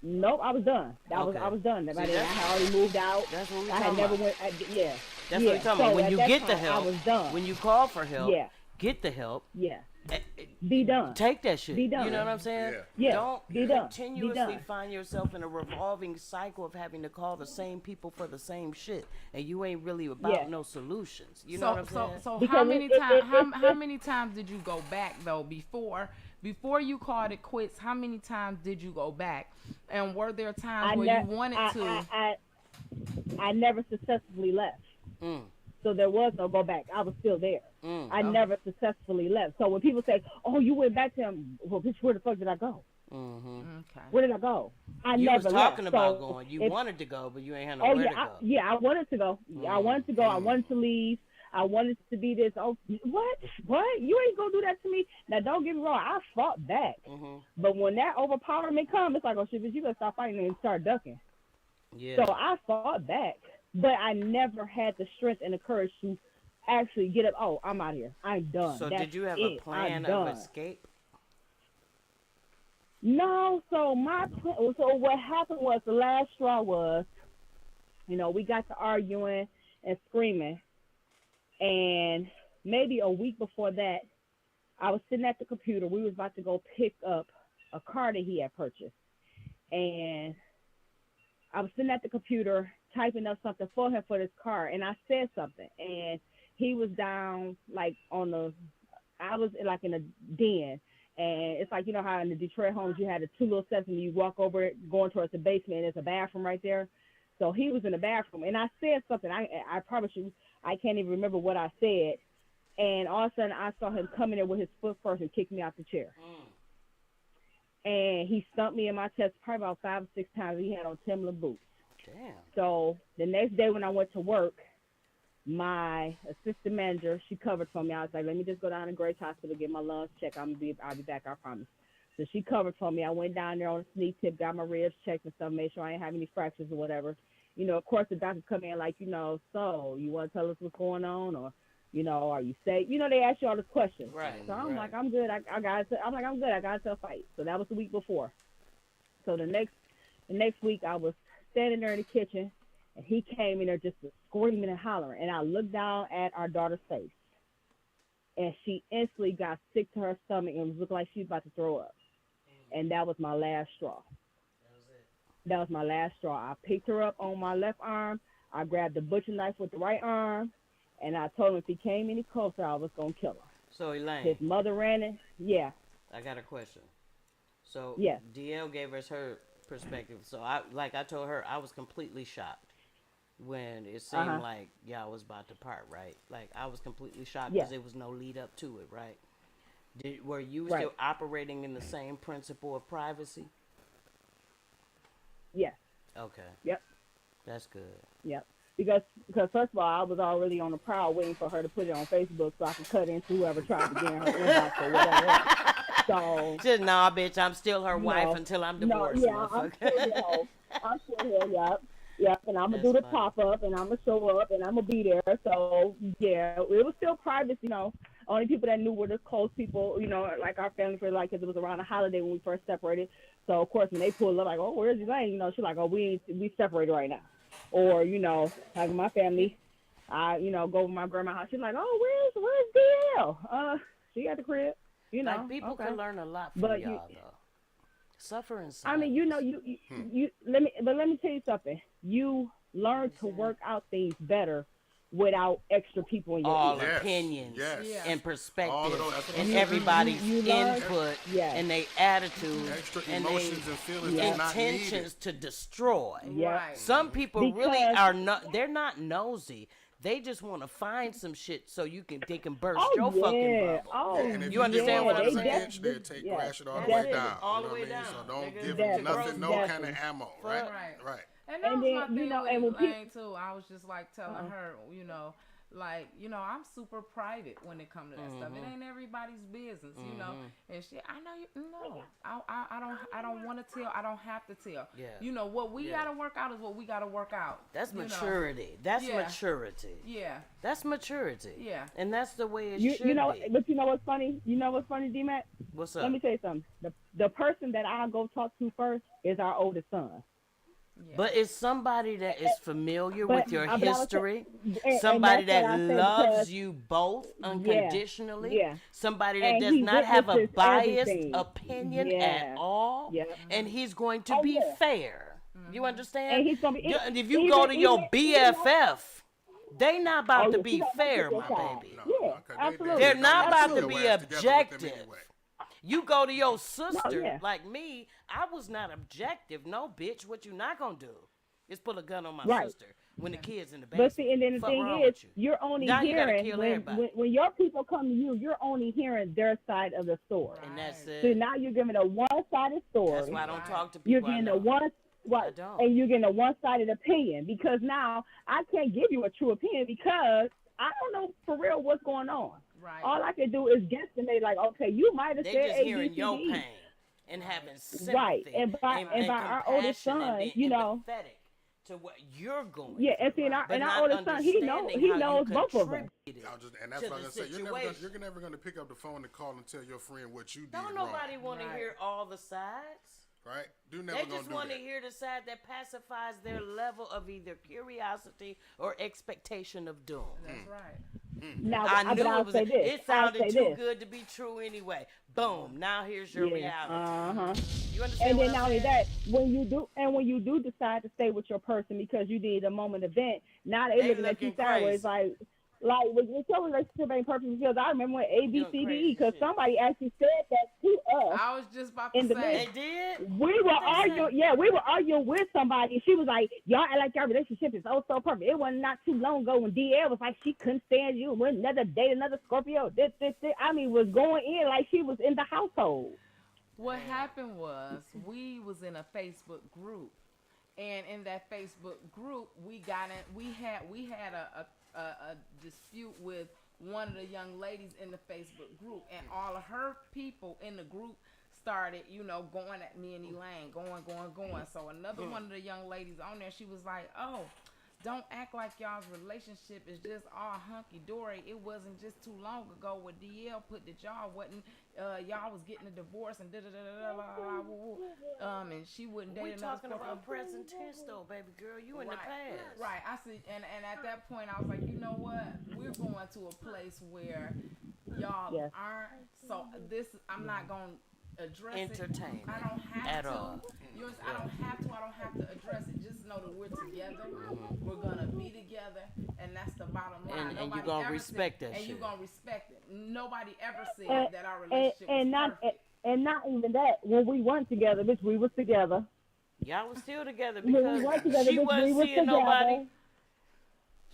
Nope, I was done. I was done. I had already moved out. That's what we I had talking never about. went. Yeah. That's what we're talking about. When at you that get the time, help, I was done. when you call for help, Yeah. get the help. Yeah. eh, Be done. Take that shit. Be done. You know what I'm saying? Yeah. Yeah. Don't Be done. continuously Be done. find yourself in a revolving cycle of having to call the same people for the same shit, and you ain't really about Yeah. no solutions. You know what I'm saying? So Because how many it- times? it- How many times did you go back though before you called it quits? How many times did you go back? And were there times where you wanted to? I never successfully left. Mm. So there was no go back. I was still there. I never successfully left. So when people say, "Oh, you went back to him," well, bitch, where the fuck did I go? Okay. Where did I go? I You never was talking left. about So going. You if- wanted to go, but you ain't had Oh nowhere yeah, to go. I wanted to go. I wanted to go. I wanted to leave. I wanted to be this. Oh, what? What? You ain't gonna do that to me? Now, don't get me wrong. I fought back, but when that overpowerment comes, it's like, oh shit, bitch, you gotta stop fighting and start ducking. Yeah. So I fought back, but I never had the strength and the courage to actually get up. Oh, I'm out here. I'm done. So That's did you have it. a plan I'm of done. escape? No. So so what happened was the last straw was, we got to arguing and screaming, and maybe a week before that, I was sitting at the computer. We was about to go pick up a car that he had purchased, and I was sitting at the computer typing up something for him for this car, and I said something, and he was down I was like in a den, and it's like, you know how in the Detroit homes you had the two little steps and you walk over it going towards the basement, and there's a bathroom right there. So he was in the bathroom, and I said something. I promise you, I can't even remember what I said, and all of a sudden I saw him come in there with his foot first and kick me out the chair. And he stumped me in my chest probably about 5 or 6 times. He had on Timberland boots. Damn. So the next day when I went to work, my assistant manager, she covered for me. I was like, let me just go down to Grace Hospital, get my lungs checked. I'll be back, I promise. So she covered for me. I went down there on a sneak tip, got my ribs checked and stuff, made sure I didn't have any fractures or whatever. Of course the doctors come in like, so you want to tell us what's going on, or, are you safe? They ask you all these questions. Right. So I'm right. like, I'm good. I'm like, I'm good. I got to fight. So that was the week before. So the next week I was standing there in the kitchen, and he came in there just screaming and hollering. And I looked down at our daughter's face, and she instantly got sick to her stomach and looked like she was about to throw up. And that was my last straw. That was my last straw. I picked her up on my left arm. I grabbed the butcher knife with the right arm, and I told him if he came any closer, I was going to kill him. So Elaine, His mother ran it. Yeah. I got a question. So Yes. DL gave us her perspective. So I told her, I was completely shocked when it seemed like y'all was about to part, right? Like I was completely shocked because Yeah. there was no lead up to it, right? Were you Right. still operating in the same principle of privacy? Yes. Okay, Yep. that's good. Yep. Because first of all, I was already on the prowl waiting for her to put it on Facebook so I could cut into whoever tried to get in her inbox or whatever. So Just nah, bitch. I'm still her wife no, until I'm no, divorced, yeah, motherfucker. I'm still here. Yep. And I'm gonna do That's the funny. pop up, and I'm gonna show up, and I'm gonna be there. So yeah, it was still private. Only people that knew were the close people. Like our family, because it was around a holiday when we first separated. So of course, when they pulled up, like, oh, where's Elaine? She's like, oh, we separated right now. Or like my family, I go over to my grandma's house. She's like, oh, where's DL? She at the crib. Like people okay. can learn a lot from But y'all though. Suffer in silence. I mean, you let me tell you something. You learn to work out things better without extra people in your all ear. Yes, opinions yes. Yeah. and All perspectives of those- and You- everybody's you learn- input Yes. and their attitude Extra and emotions they and feelings Yeah. that's not needed. intentions to destroy. Yeah. Right. Some people really Because- are not. They're not nosy. They just want to find some shit so they can burst Oh your yeah. fucking bubble. Oh, And if You understand give what I'm them saying? an inch, they'll take yeah. crash it all the That's way it. down. All You the know way what I mean? down. So don't Nigga, give Definitely. them nothing, no Definitely. kind of ammo, right? Right. Right. And that And was then, my thing and when with Elaine too. I was just like telling her, I'm super private when it comes to that stuff. It ain't everybody's business, And shit, I know I don't want to tell. I don't have to tell. Yeah. What we Yeah. gotta work out is what we gotta work out. That's you know. maturity. That's Yeah. maturity. Yeah. That's maturity. Yeah. And that's the way it you should know, be. but you know what's funny? D-Mac? What's up? Let me tell you something. The person that I go talk to first is our oldest son. Yeah. But it's somebody that is familiar But- with your but I was history, and somebody that's what that I said loves because- you both unconditionally, yeah. somebody that And does he not have a witnesses biased everything. opinion Yeah. at all, Yeah. and he's going to Oh, be yeah. fair. You understand? And he's gonna be- And if you even- go to your even- BFF, they not about Oh, to yeah, be she gonna fair, make my your side. baby. Yeah, absolutely. They're not about to Your be ass together with them objective. anyway. You go to your sister yeah. like me. I was not objective. No, bitch. What you not gonna do is pull a gun on my Right. sister when the kids in the basement. But see, and then the Fuck thing wrong is, with you? you're only Now you gotta hearing kill when, everybody. when your people come to you, you're only hearing their side of the story. And that's So it. now you're giving a one-sided story. That's why I don't talk to You're people. I getting know. a one, I what, don't. and you're getting a one-sided opinion because now I can't give you a true opinion because I don't know for real what's going on. Right. All I can do is guesstimate, like, okay, you might have They said just A, hearing B, C, your D, E. pain and having sympathy. Right. And by our oldest compassion and son, being you know, empathetic to what you're going yeah, and through, see, and but our not oldest son, he understanding how you knows both of them. contributed Y'all just, and that's to what I'm the gonna say. situation. You're never gonna pick up the phone and call and tell your friend what you did Don't wrong. nobody want to Right. hear all the sides. Right? Do never They gonna just do want to that. hear the side that pacifies their level of either curiosity or expectation of doom. That's right. Now, I knew but I'll it was. say this. It sounded I'll say too this. good to be true anyway. Boom. Now here's your Yeah. reality. You understand And what then I'm not only saying? that, when you do decide to stay with your person because you did a moment event, now they They looking at you looking sideways crazy. like when your relationship ain't perfect because I remember when A, B, Doing C, D, crazy E because shit. somebody actually said that to us. I was just about In to the say. They did. We were What they arguing, say? yeah, we were arguing with somebody. And she was like, y'all act like your relationship is so perfect. It wasn't not too long ago when DL was like, she couldn't stand you. When another date, another Scorpio, this. I mean, was going in like she was in the household. What happened was we was in a Facebook group, and in that Facebook group we got in. We had a dispute with one of the young ladies in the Facebook group, and all of her people in the group started, going at me and Elaine, going. So another one of the young ladies on there, she was like, "Oh, don't act like y'all's relationship is just all hunky dory. It wasn't just too long ago where DL put that y'all wasn't, y'all was getting a divorce and and she wouldn't date We another talking Scorpio." about present tense though, baby girl. You in the past. Right. I see, and at that point I was like, you know what? We're going to a place where y'all Yes. aren't. So this, I'm not going to address Entertain it. I don't have at to. all. You know, I don't have to address it. Just know that we're together. We're gonna be together, and that's the bottom line. And you Nobody gonna ever respect said, that and you shit. gonna respect it. Nobody ever said And- that our relationship was perfect. And not even that. When we weren't together, bitch, we was together. Y'all was still together When we weren't because together, she bitch, wasn't we was seeing together. nobody.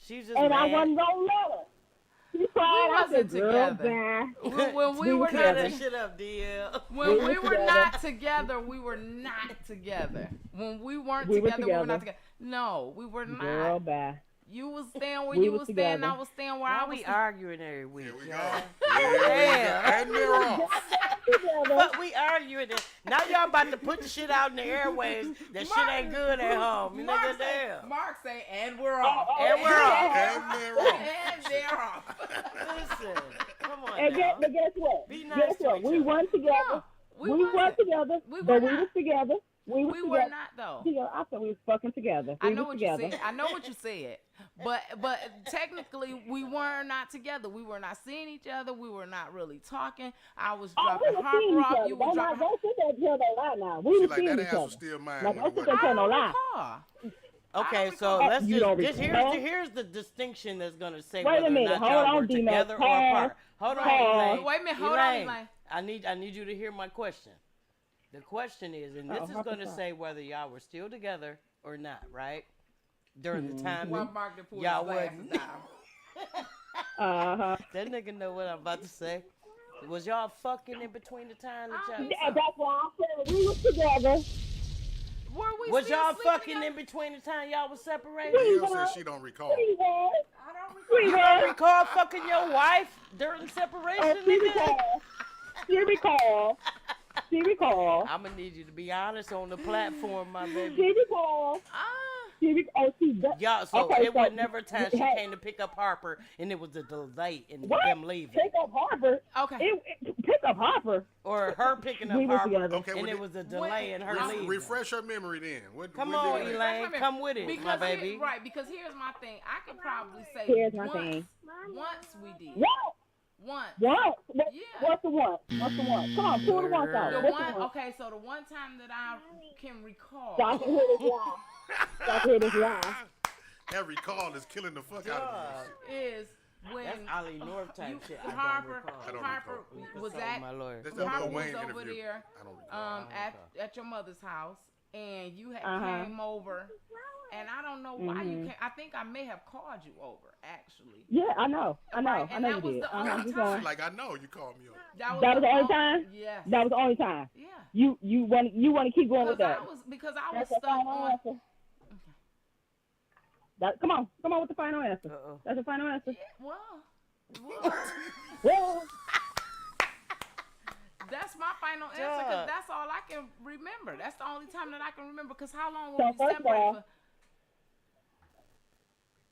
She's just And I mad. wasn't gonna let her. She cried. I wasn't said, "Girl, together. bye." When we were Cut that not shit up, DL. when We we were were together. not together, we were not together. When we weren't We were together, we were not together. together. No, we were not. Girl, bye. You was staying where We you was was staying. together. I was staying where Why I was. we arguing every week? Here we go. y'all? And they're off. Together. But we arguing it. Now y'all about to put the shit out in the airways. That shit ain't good at home. You Mark nigga say, damn. Mark say, and we're off. And we're off. And they're off. And they're off. Listen, come on And now. but guess what? Be nice Guess to what? each We other. weren't together. No, we we weren't wasn't. together. We were but we not. was together. We was We together. were not though. Together. I said we was fucking together. I We know was what together. you said. I know what you said. But technically we were not together. We were not seeing each other. We were not really talking. I was Oh, dropping we were seeing Harper each off. other. You were dropping. Don't sit there and tell no lie now. We She were like, seeing that each ass was other. still mine Like, when don't it sit there and wasn't. tell no lie. Recall. Okay, I so don't let's You don't just recall? here's the distinction that's gonna say Wait a whether or minute, not hold y'all on, were D-Mac. together or Pause. apart. Hold on, Pause. Elaine. Wait a minute, hold on, Elaine. I need you to hear my question. The question is, and this is how gonna about say whether y'all were still together or not, right? During the time Well, that Mark done pulled y'all his glasses wasn't. down. That nigga know what I'm about to say. Was y'all fucking in between the time that y'all? And that's why I said we was together. Were we Was still y'all sleeping fucking together? in between the time y'all was separated? Jill says she don't recall. We was. I don't recall. We You don't was. recall fucking your wife during separation, Oh, she nigga? recall. She recall. She recall. I'm gonna need you to be honest on the platform, my baby. She recall. Y'all, so okay, it was never a time she hey, came to pick up Harper, and it was a delay in what? them leaving, Pick up Harper. Okay. Pick up Harper. or her picking up We were Harper, together. Okay, and well, it was a delay in her leaving. refresh her memory then. Come when on, did it- Elaine, come with it, Because my baby. right, because here's my thing. I could probably say Here's my once. thing. Once we did. What? Once. What? Yeah. What's the one? What's the one? Come on, pull the ones out. The What's one, the one? okay, so the one time that I can recall. So I can hear this lie. So I can hear this lie. Every call is killing the fuck out of me. Is when That's Ollie North type you, shit. Harper, I don't Harper recall. was Consult at my lawyer. That's that Harper Lil Wayne was over interview. there I don't recall. at your mother's house, and you had Uh-huh. came over, and I don't know why you came. I think I may have called you over actually. Yeah, I know. I know. Right, I and know that you was did. the I'm only just time. going. Like I know you called me on. That was the only time? Yes. That was the only time. Yeah. You want to keep going with that? Because I was That's the stuck final on. answer. Come on with the final answer. Uh-oh. That's the final answer. Well, Well, that's my final answer Duh. because that's all I can remember. That's the only time that I can remember. Because how long So were we first of separated all- for?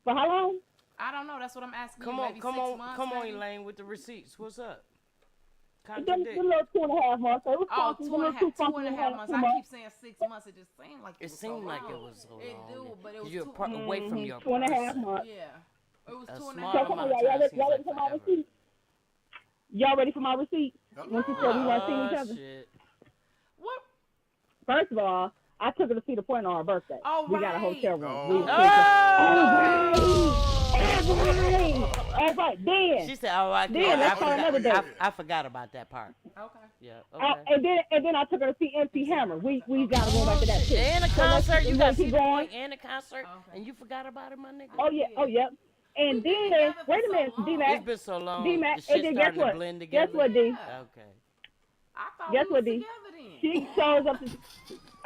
for how long? I don't know. That's what I'm asking. Come you. on, Maybe come 6 on, months, come on, maybe? Elaine, with the receipts. What's up? The Contradict. little 2.5 months. It was Oh, funky. The 2.5 little months. 2 I keep months. saying 6 months. It just seemed like It was seemed so like long. it was so long. It do, but it was You're two, away from your 2.5 person. months. Yeah, it was A 2.5 small So months. come on, amount of y'all time ready seems for like my forever. receipt? Y'all ready for my receipt? When she said we weren't seeing each other. Shit. What? First of all, I took her to see the point on her birthday. Oh, We got a right. hotel room. Oh. We was all right. Then, She said, "Oh, I Then can't. let's call another day. I forgot about that part." Okay. Yeah. Okay. and then I took her to see MC Hammer. We got to go back to that too. And a So let's- concert. You let's got to keep see the going. point and a concert, Okay. and you forgot about it, my nigga. Oh yeah. And been then together for wait a so minute, long. D-Mac. It's been so long. D-Mac, The shit and then guess starting to what? blend together. Guess what, D? Yeah. Okay. I thought Guess we what, was D? together then. She shows up to.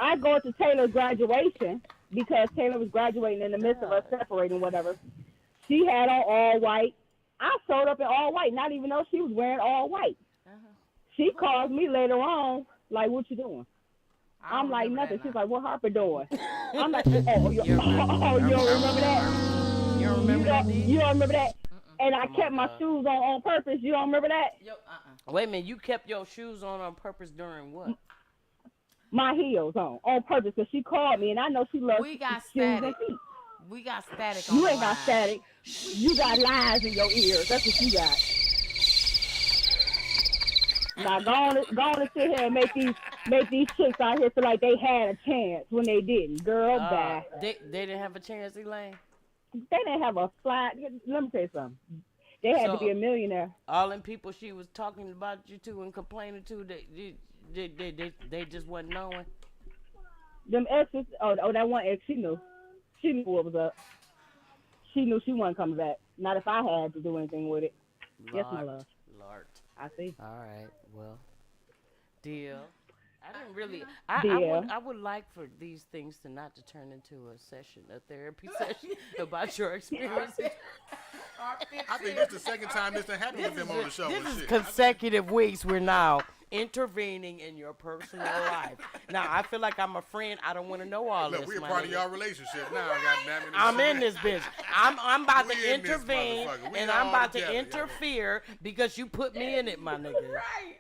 I go to Taylor's graduation because Taylor was graduating in the midst of us separating, whatever. She had on all white. I showed up in all white, not even though she was wearing all white. She calls me later on, like, "What you doing?" I I'm don't like, remember "Nothing." that She's now. like, "What Harper doing?" I'm like, "Oh, you don't remember that? You don't remember that, D? You don't remember that?" And I Come kept on, my dog. shoes on purpose. You don't remember that? Yo, Wait a minute. You kept your shoes on purpose during what? My heels on purpose because she called me, and I know she loves We got shoes and static. feet. We got static on You the ain't got line. static. You got lies in your ears. That's what you got. Now go on and sit here and make these chicks out here feel like they had a chance when they didn't. Girl, bye. They didn't have a chance, Elaine. They didn't have a flat. Let me tell you something. They had to be a millionaire. All them people she was talking about you to and complaining to, they just wasn't knowing. Them exes. Oh, that one ex. She knew. She knew what was up. She knew she wasn't coming back. Not if I had to do anything with it. Yes, my love. Lord. I see. All right. Well, deal. I didn't really. Deal. I would like for these things to not to turn into a session, a therapy session about your experiences. I think this is the second time this done happened with them on the show. This and is shit. consecutive weeks. We're now intervening in your personal life. Now I feel like I'm a friend. I don't want to know all Look, this. we a my part of nigga. y'all relationship now. Goddamn it. I'm in this bitch. I'm about We to in this intervene, motherfucker. We and I'm all about together, to y'all. interfere because you put me in it, my nigga. Right.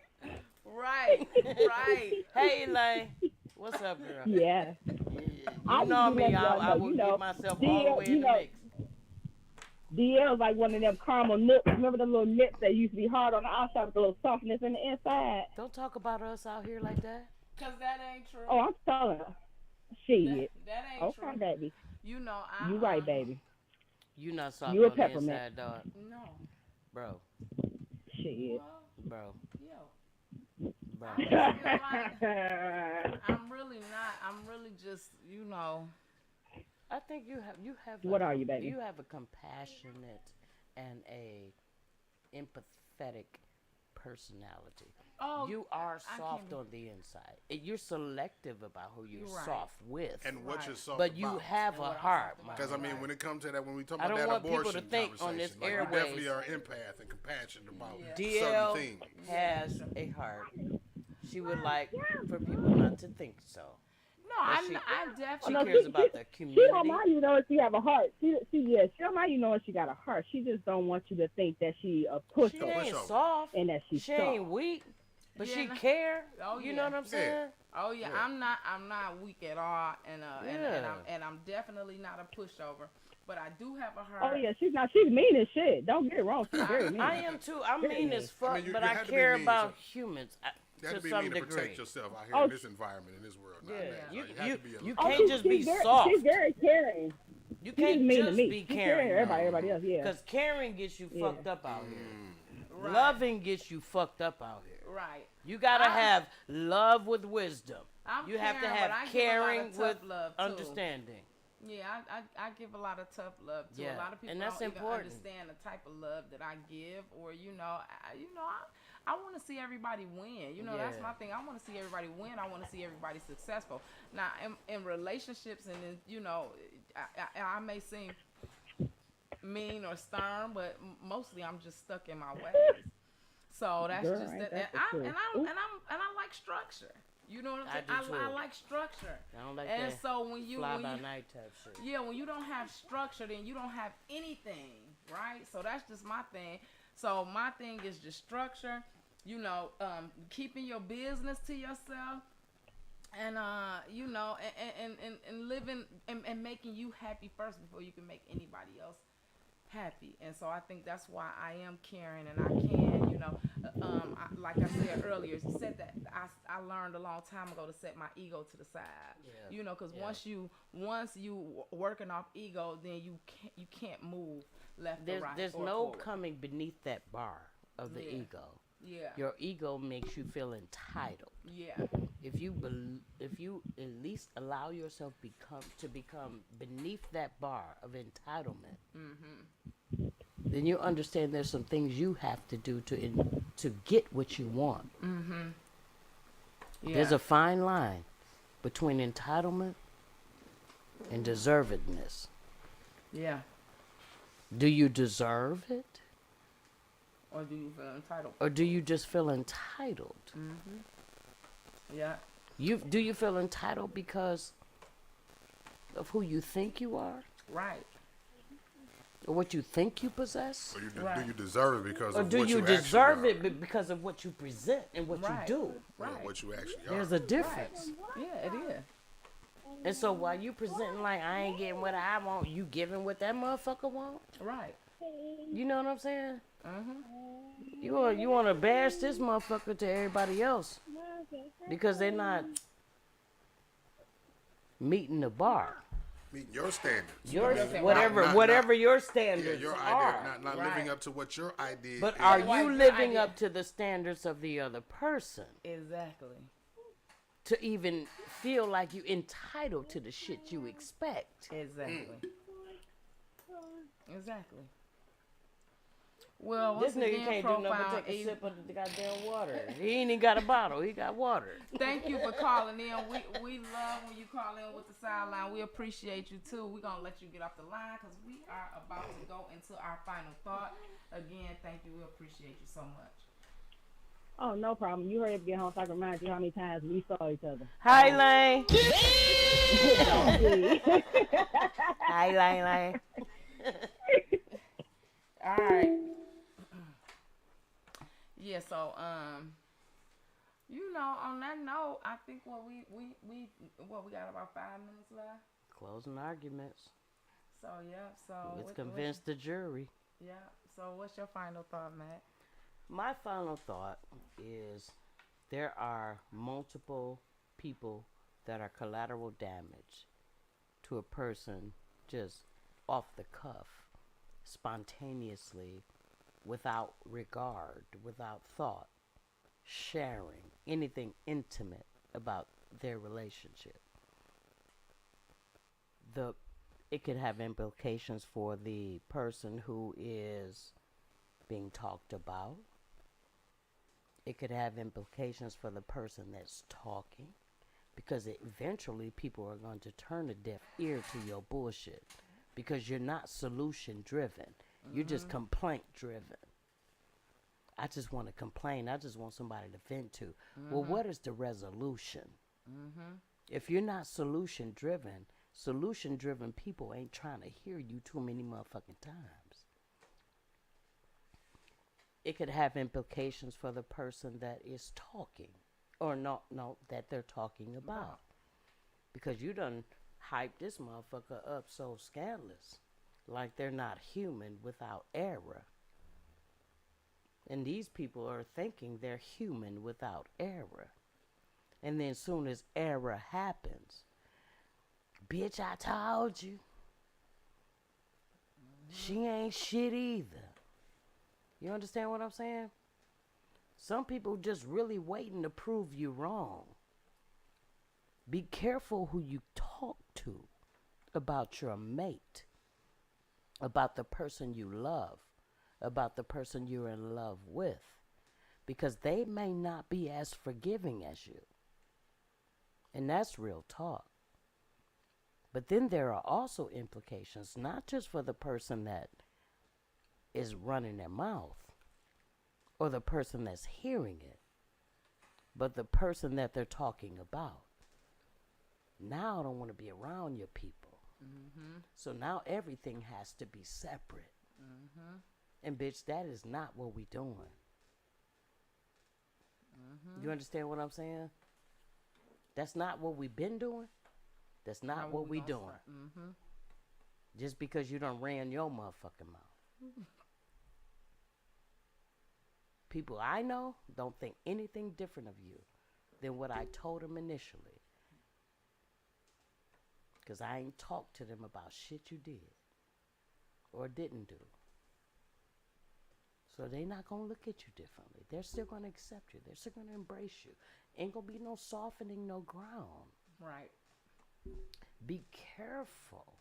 Right. Hey, Elaine. What's up, girl? Yeah. You know me. I will get myself all the way in the mix. DL is like one of them caramel nips. Remember the little nips that used to be hard on the outside with a little softness in the inside? Don't talk about us out here like that. Cause that ain't true. Oh, I'm telling her. Shit. That ain't Okay, true. baby. You know, You right, baby. You not soft You a on the peppermint. inside, dog. No. Bro. Shit. Well, Bro. yo. Bro. I'm really not. I'm really just, you know. I think you have. What are you, baby? You have a compassionate and a empathetic personality. Oh, You are I soft can- on the inside. You're selective about who you're You're right. soft with. And what Right. you're soft But you about. have a heart, my Because I nigga. mean, when it comes to that, when we talk I about don't that want people abortion to think on this conversation, like, we definitely airways- are empath and compassionate about certain DL things. has a heart. She would like for people not to think so. No, she- I She definitely. cares about the She don't community. mind you know if she have a heart. She don't mind you know if she got a heart. She just don't want you to think that she a She pushover ain't pushover. soft. and that she's She ain't soft. weak, but Yeah, she no. care. Oh, You yeah. know what I'm saying? Oh yeah, Yeah. I'm not weak at all, and Yeah. I'm definitely not a pushover, but I do have a heart. Oh yeah, she's not. She's mean as shit. Don't get it wrong. She's very mean. I am too. I'm Very mean mean. as fuck, you but had I to be care mean, about so- humans You have to to be some mean to degree. protect yourself out here Oh, in this environment, in this world. Yeah, nowadays. you Like, have you, to be a you little- can't just be soft. She's very caring. You She's can't mean to just me. be She's caring. to everybody else. Yeah. Because caring gets you Yeah. fucked up out here. Right. Loving gets you fucked up out here. Right. You gotta I'm- have love with wisdom. I'm You have to caring, have but I give a lot of caring tough with love, too. understanding. Yeah, I give a lot of tough love too. Yeah, A lot of people and that's don't even important. understand the type of love that I give, or I want to see everybody win. That's Yeah. my thing. I want to see everybody win. I want to see everybody successful. Now, in relationships, and I may seem mean or stern, but mostly I'm just stuck in my ways. So that's Girl, just ain't that. that the And truth? I like structure. You know what I'm saying? I do too. I like structure. I don't like And that so when fly when by you night type shit. yeah, when you don't have structure, then you don't have anything, right? So that's just my thing. So my thing is just structure, keeping your business to yourself, and and living and making you happy first before you can make anybody else happy. And so I think that's why I am caring, and I can, like I said earlier, said that I learned a long time ago to set my ego to the side. Yeah. Because Yeah. once you working off ego, then you can't move left or right. There's or no forward. coming beneath that bar of the Yeah. ego. Yeah. Your ego makes you feel entitled. Yeah. If you at least allow yourself to become beneath that bar of entitlement, then you understand there's some things you have to do to get what you want. Yeah. There's a fine line between entitlement and deservedness. Yeah. Do you deserve it, Or do you feel entitled? or do you just feel entitled? Yeah. Do you feel entitled because of who you think you are, Right. or what you think you possess? Or do Right. you deserve it because Or of do what you actually deserve are? it because of what you present and what Right. you do? Yeah, Right. what you actually are. There's a difference. Yeah, it is. And so while you presenting like I ain't getting what I want, you giving what that motherfucker want. Right. You know what I'm saying? You want to bash this motherfucker to everybody else because they're not meeting the bar. Meeting your standards. Your Right. whatever your Yeah, standards your are. idea, not Right. living up to what your idea But is. are Why you your living idea- up to the standards of the other person Exactly. to even feel like you entitled to the shit you expect? Exactly. Exactly. Well, This once nigga again, can't do nothing but Profile take a Eve, sip of the goddamn water. He ain't even got a bottle. He got water. thank you for calling in. We love when you call in with the sideline. We appreciate you too. We're gonna let you get off the line because we are about to go into our final thought. Again, thank you. We appreciate you so much. Oh, no problem. You hurry up, get home, so I can remind you how many times we saw each other. Hi, Lane. Please. Hi, Lane. All right. Yeah. So on that note, I think we got about 5 minutes left. Closing arguments. So yeah. So Let's convince the jury. Yeah. So what's your final thought, Matt? My final thought is there are multiple people that are collateral damage to a person just off the cuff, spontaneously, without regard, without thought, sharing anything intimate about their relationship. It could have implications for the person who is being talked about. It could have implications for the person that's talking, because eventually people are going to turn a deaf ear to your bullshit because you're not solution driven. You're just complaint driven. I just want to complain. I just want somebody to vent to. Well, what is the resolution? If you're not solution driven people ain't trying to hear you too many motherfucking times. It could have implications for the person that is talking, or not that they're talking about. Because you done hype this motherfucker up so scandalous, like they're not human without error. And these people are thinking they're human without error. And then soon as error happens, bitch, I told you. She ain't shit either. You understand what I'm saying? Some people just really waiting to prove you wrong. Be careful who you talk to about your mate, about the person you love, about the person you're in love with, because they may not be as forgiving as you. And that's real talk. But then there are also implications, not just for the person that is running their mouth or the person that's hearing it, but the person that they're talking about. Now I don't want to be around your people. Mm-hmm. So now everything has to be separate. Mm-hmm. And bitch, that is not what we doing. Mm-hmm. You understand what I'm saying? That's not what we've been doing. That's not what we doing. Mm-hmm. Just because you done ran your motherfucking mouth. People I know don't think anything different of you than what I told them initially. Because I ain't talked to them about shit you did or didn't do. So they not going to look at you differently. They're still going to accept you. They're still going to embrace you. Ain't going to be no softening, no ground. Right. Be careful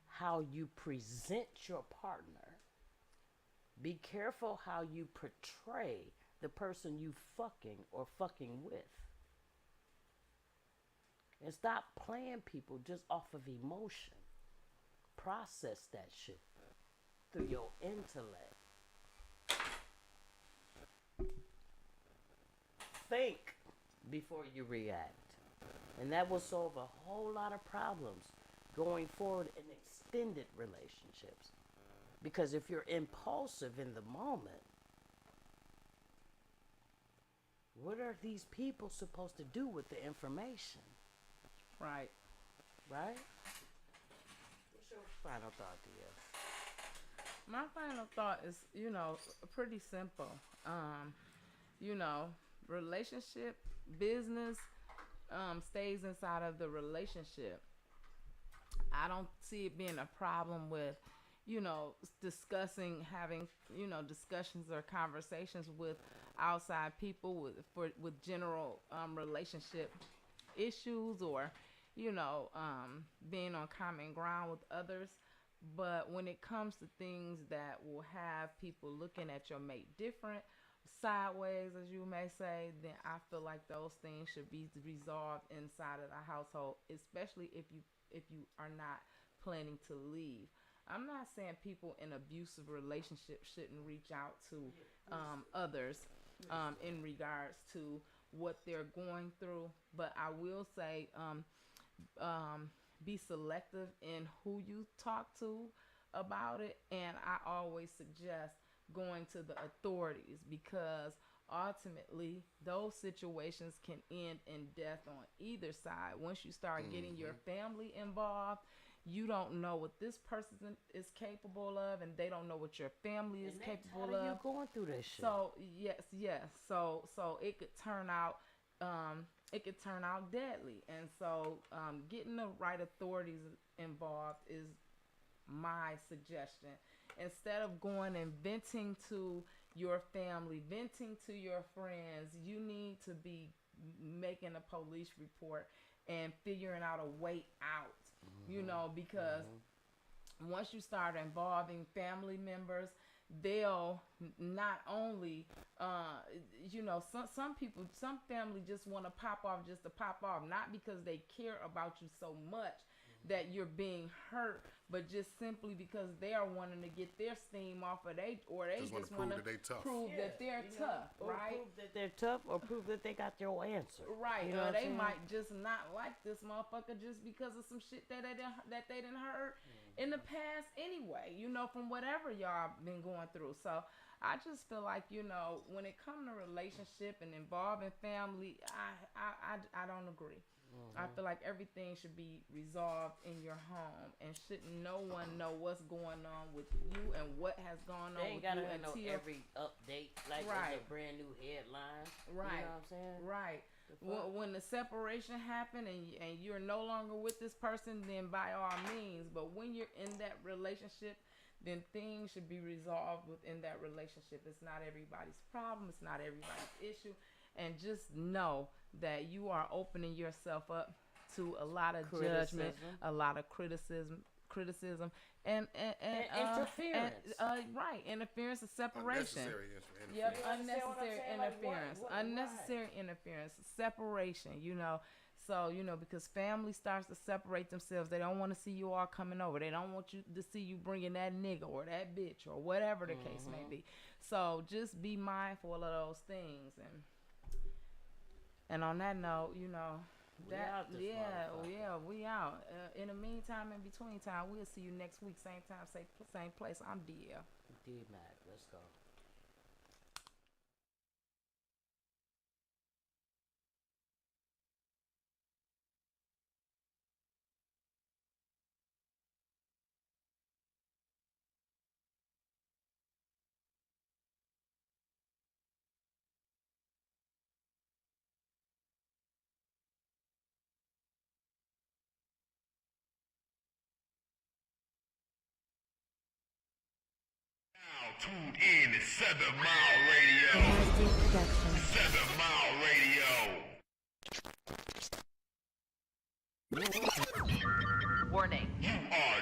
how you present your partner. Be careful how you portray the person you fucking or fucking with. And stop playing people just off of emotion. Process that shit through your intellect. Think before you react. And that will solve a whole lot of problems going forward in extended relationships. Because if you're impulsive in the moment, what are these people supposed to do with the information? Right. Right? What's your final thought, Dia? My final thought is, pretty simple. Relationship, business, stays inside of the relationship. I don't see it being a problem with, having discussions or conversations with outside people with general relationship issues, or being on common ground with others. But when it comes to things that will have people looking at your mate different, sideways, as you may say, then I feel like those things should be resolved inside of the household, especially if you are not planning to leave. I'm not saying people in abusive relationships shouldn't reach out to others in regards to what they're going through, but I will say be selective in who you talk to about it, and I always suggest going to the authorities, because ultimately those situations can end in death on either side. Once you start getting your family involved, you don't know what this person is capable of, and they don't know what your family is capable of. You going through this shit. So yes. So it could turn out deadly. And so getting the right authorities involved is my suggestion. Instead of going and venting to your family, venting to your friends, you need to be making a police report and figuring out a way out, because once you start involving family members, they'll not only, some family just want to pop off just to pop off, not because they care about you so much. that you're being hurt, but just simply because they are wanting to get their steam off of they just want to prove that they're tough, right? Prove that they're tough, or prove that they got your answer, right? You know Or they might just not like this motherfucker just because of some shit that they didn't heard in the past anyway, you know, from whatever y'all been going through. So I just feel like, you know, when it comes to relationship and involving family, I don't agree. I feel like everything should be resolved in your home, and shouldn't no one know what's going on with you and what has gone on with you gotta know until every update, like right. a brand new headline. Right. You know what I'm saying? Right. When the separation happened and you're no longer with this person, then by all means. But when you're in that relationship, then things should be resolved within that relationship. It's not everybody's problem. It's not everybody's issue. And just know that you are opening yourself up to a lot of judgment, a lot of criticism, and interference. Right, interference and separation. Unnecessary interference. Yep, unnecessary interference. Like, Unnecessary interference. Separation, you know. So, you know, because family starts to separate themselves. They don't want to see you all coming over. They don't want you to see you bringing that nigga or that bitch or whatever the case may be. So just be mindful of those things. And on that note, you know, we out. In the meantime, in between time, we'll see you next week, same time, same place. I'm DL. D-Mac, let's go. Now tuned in to 7 Mile Radio. 7 Mile Radio. Warning. You are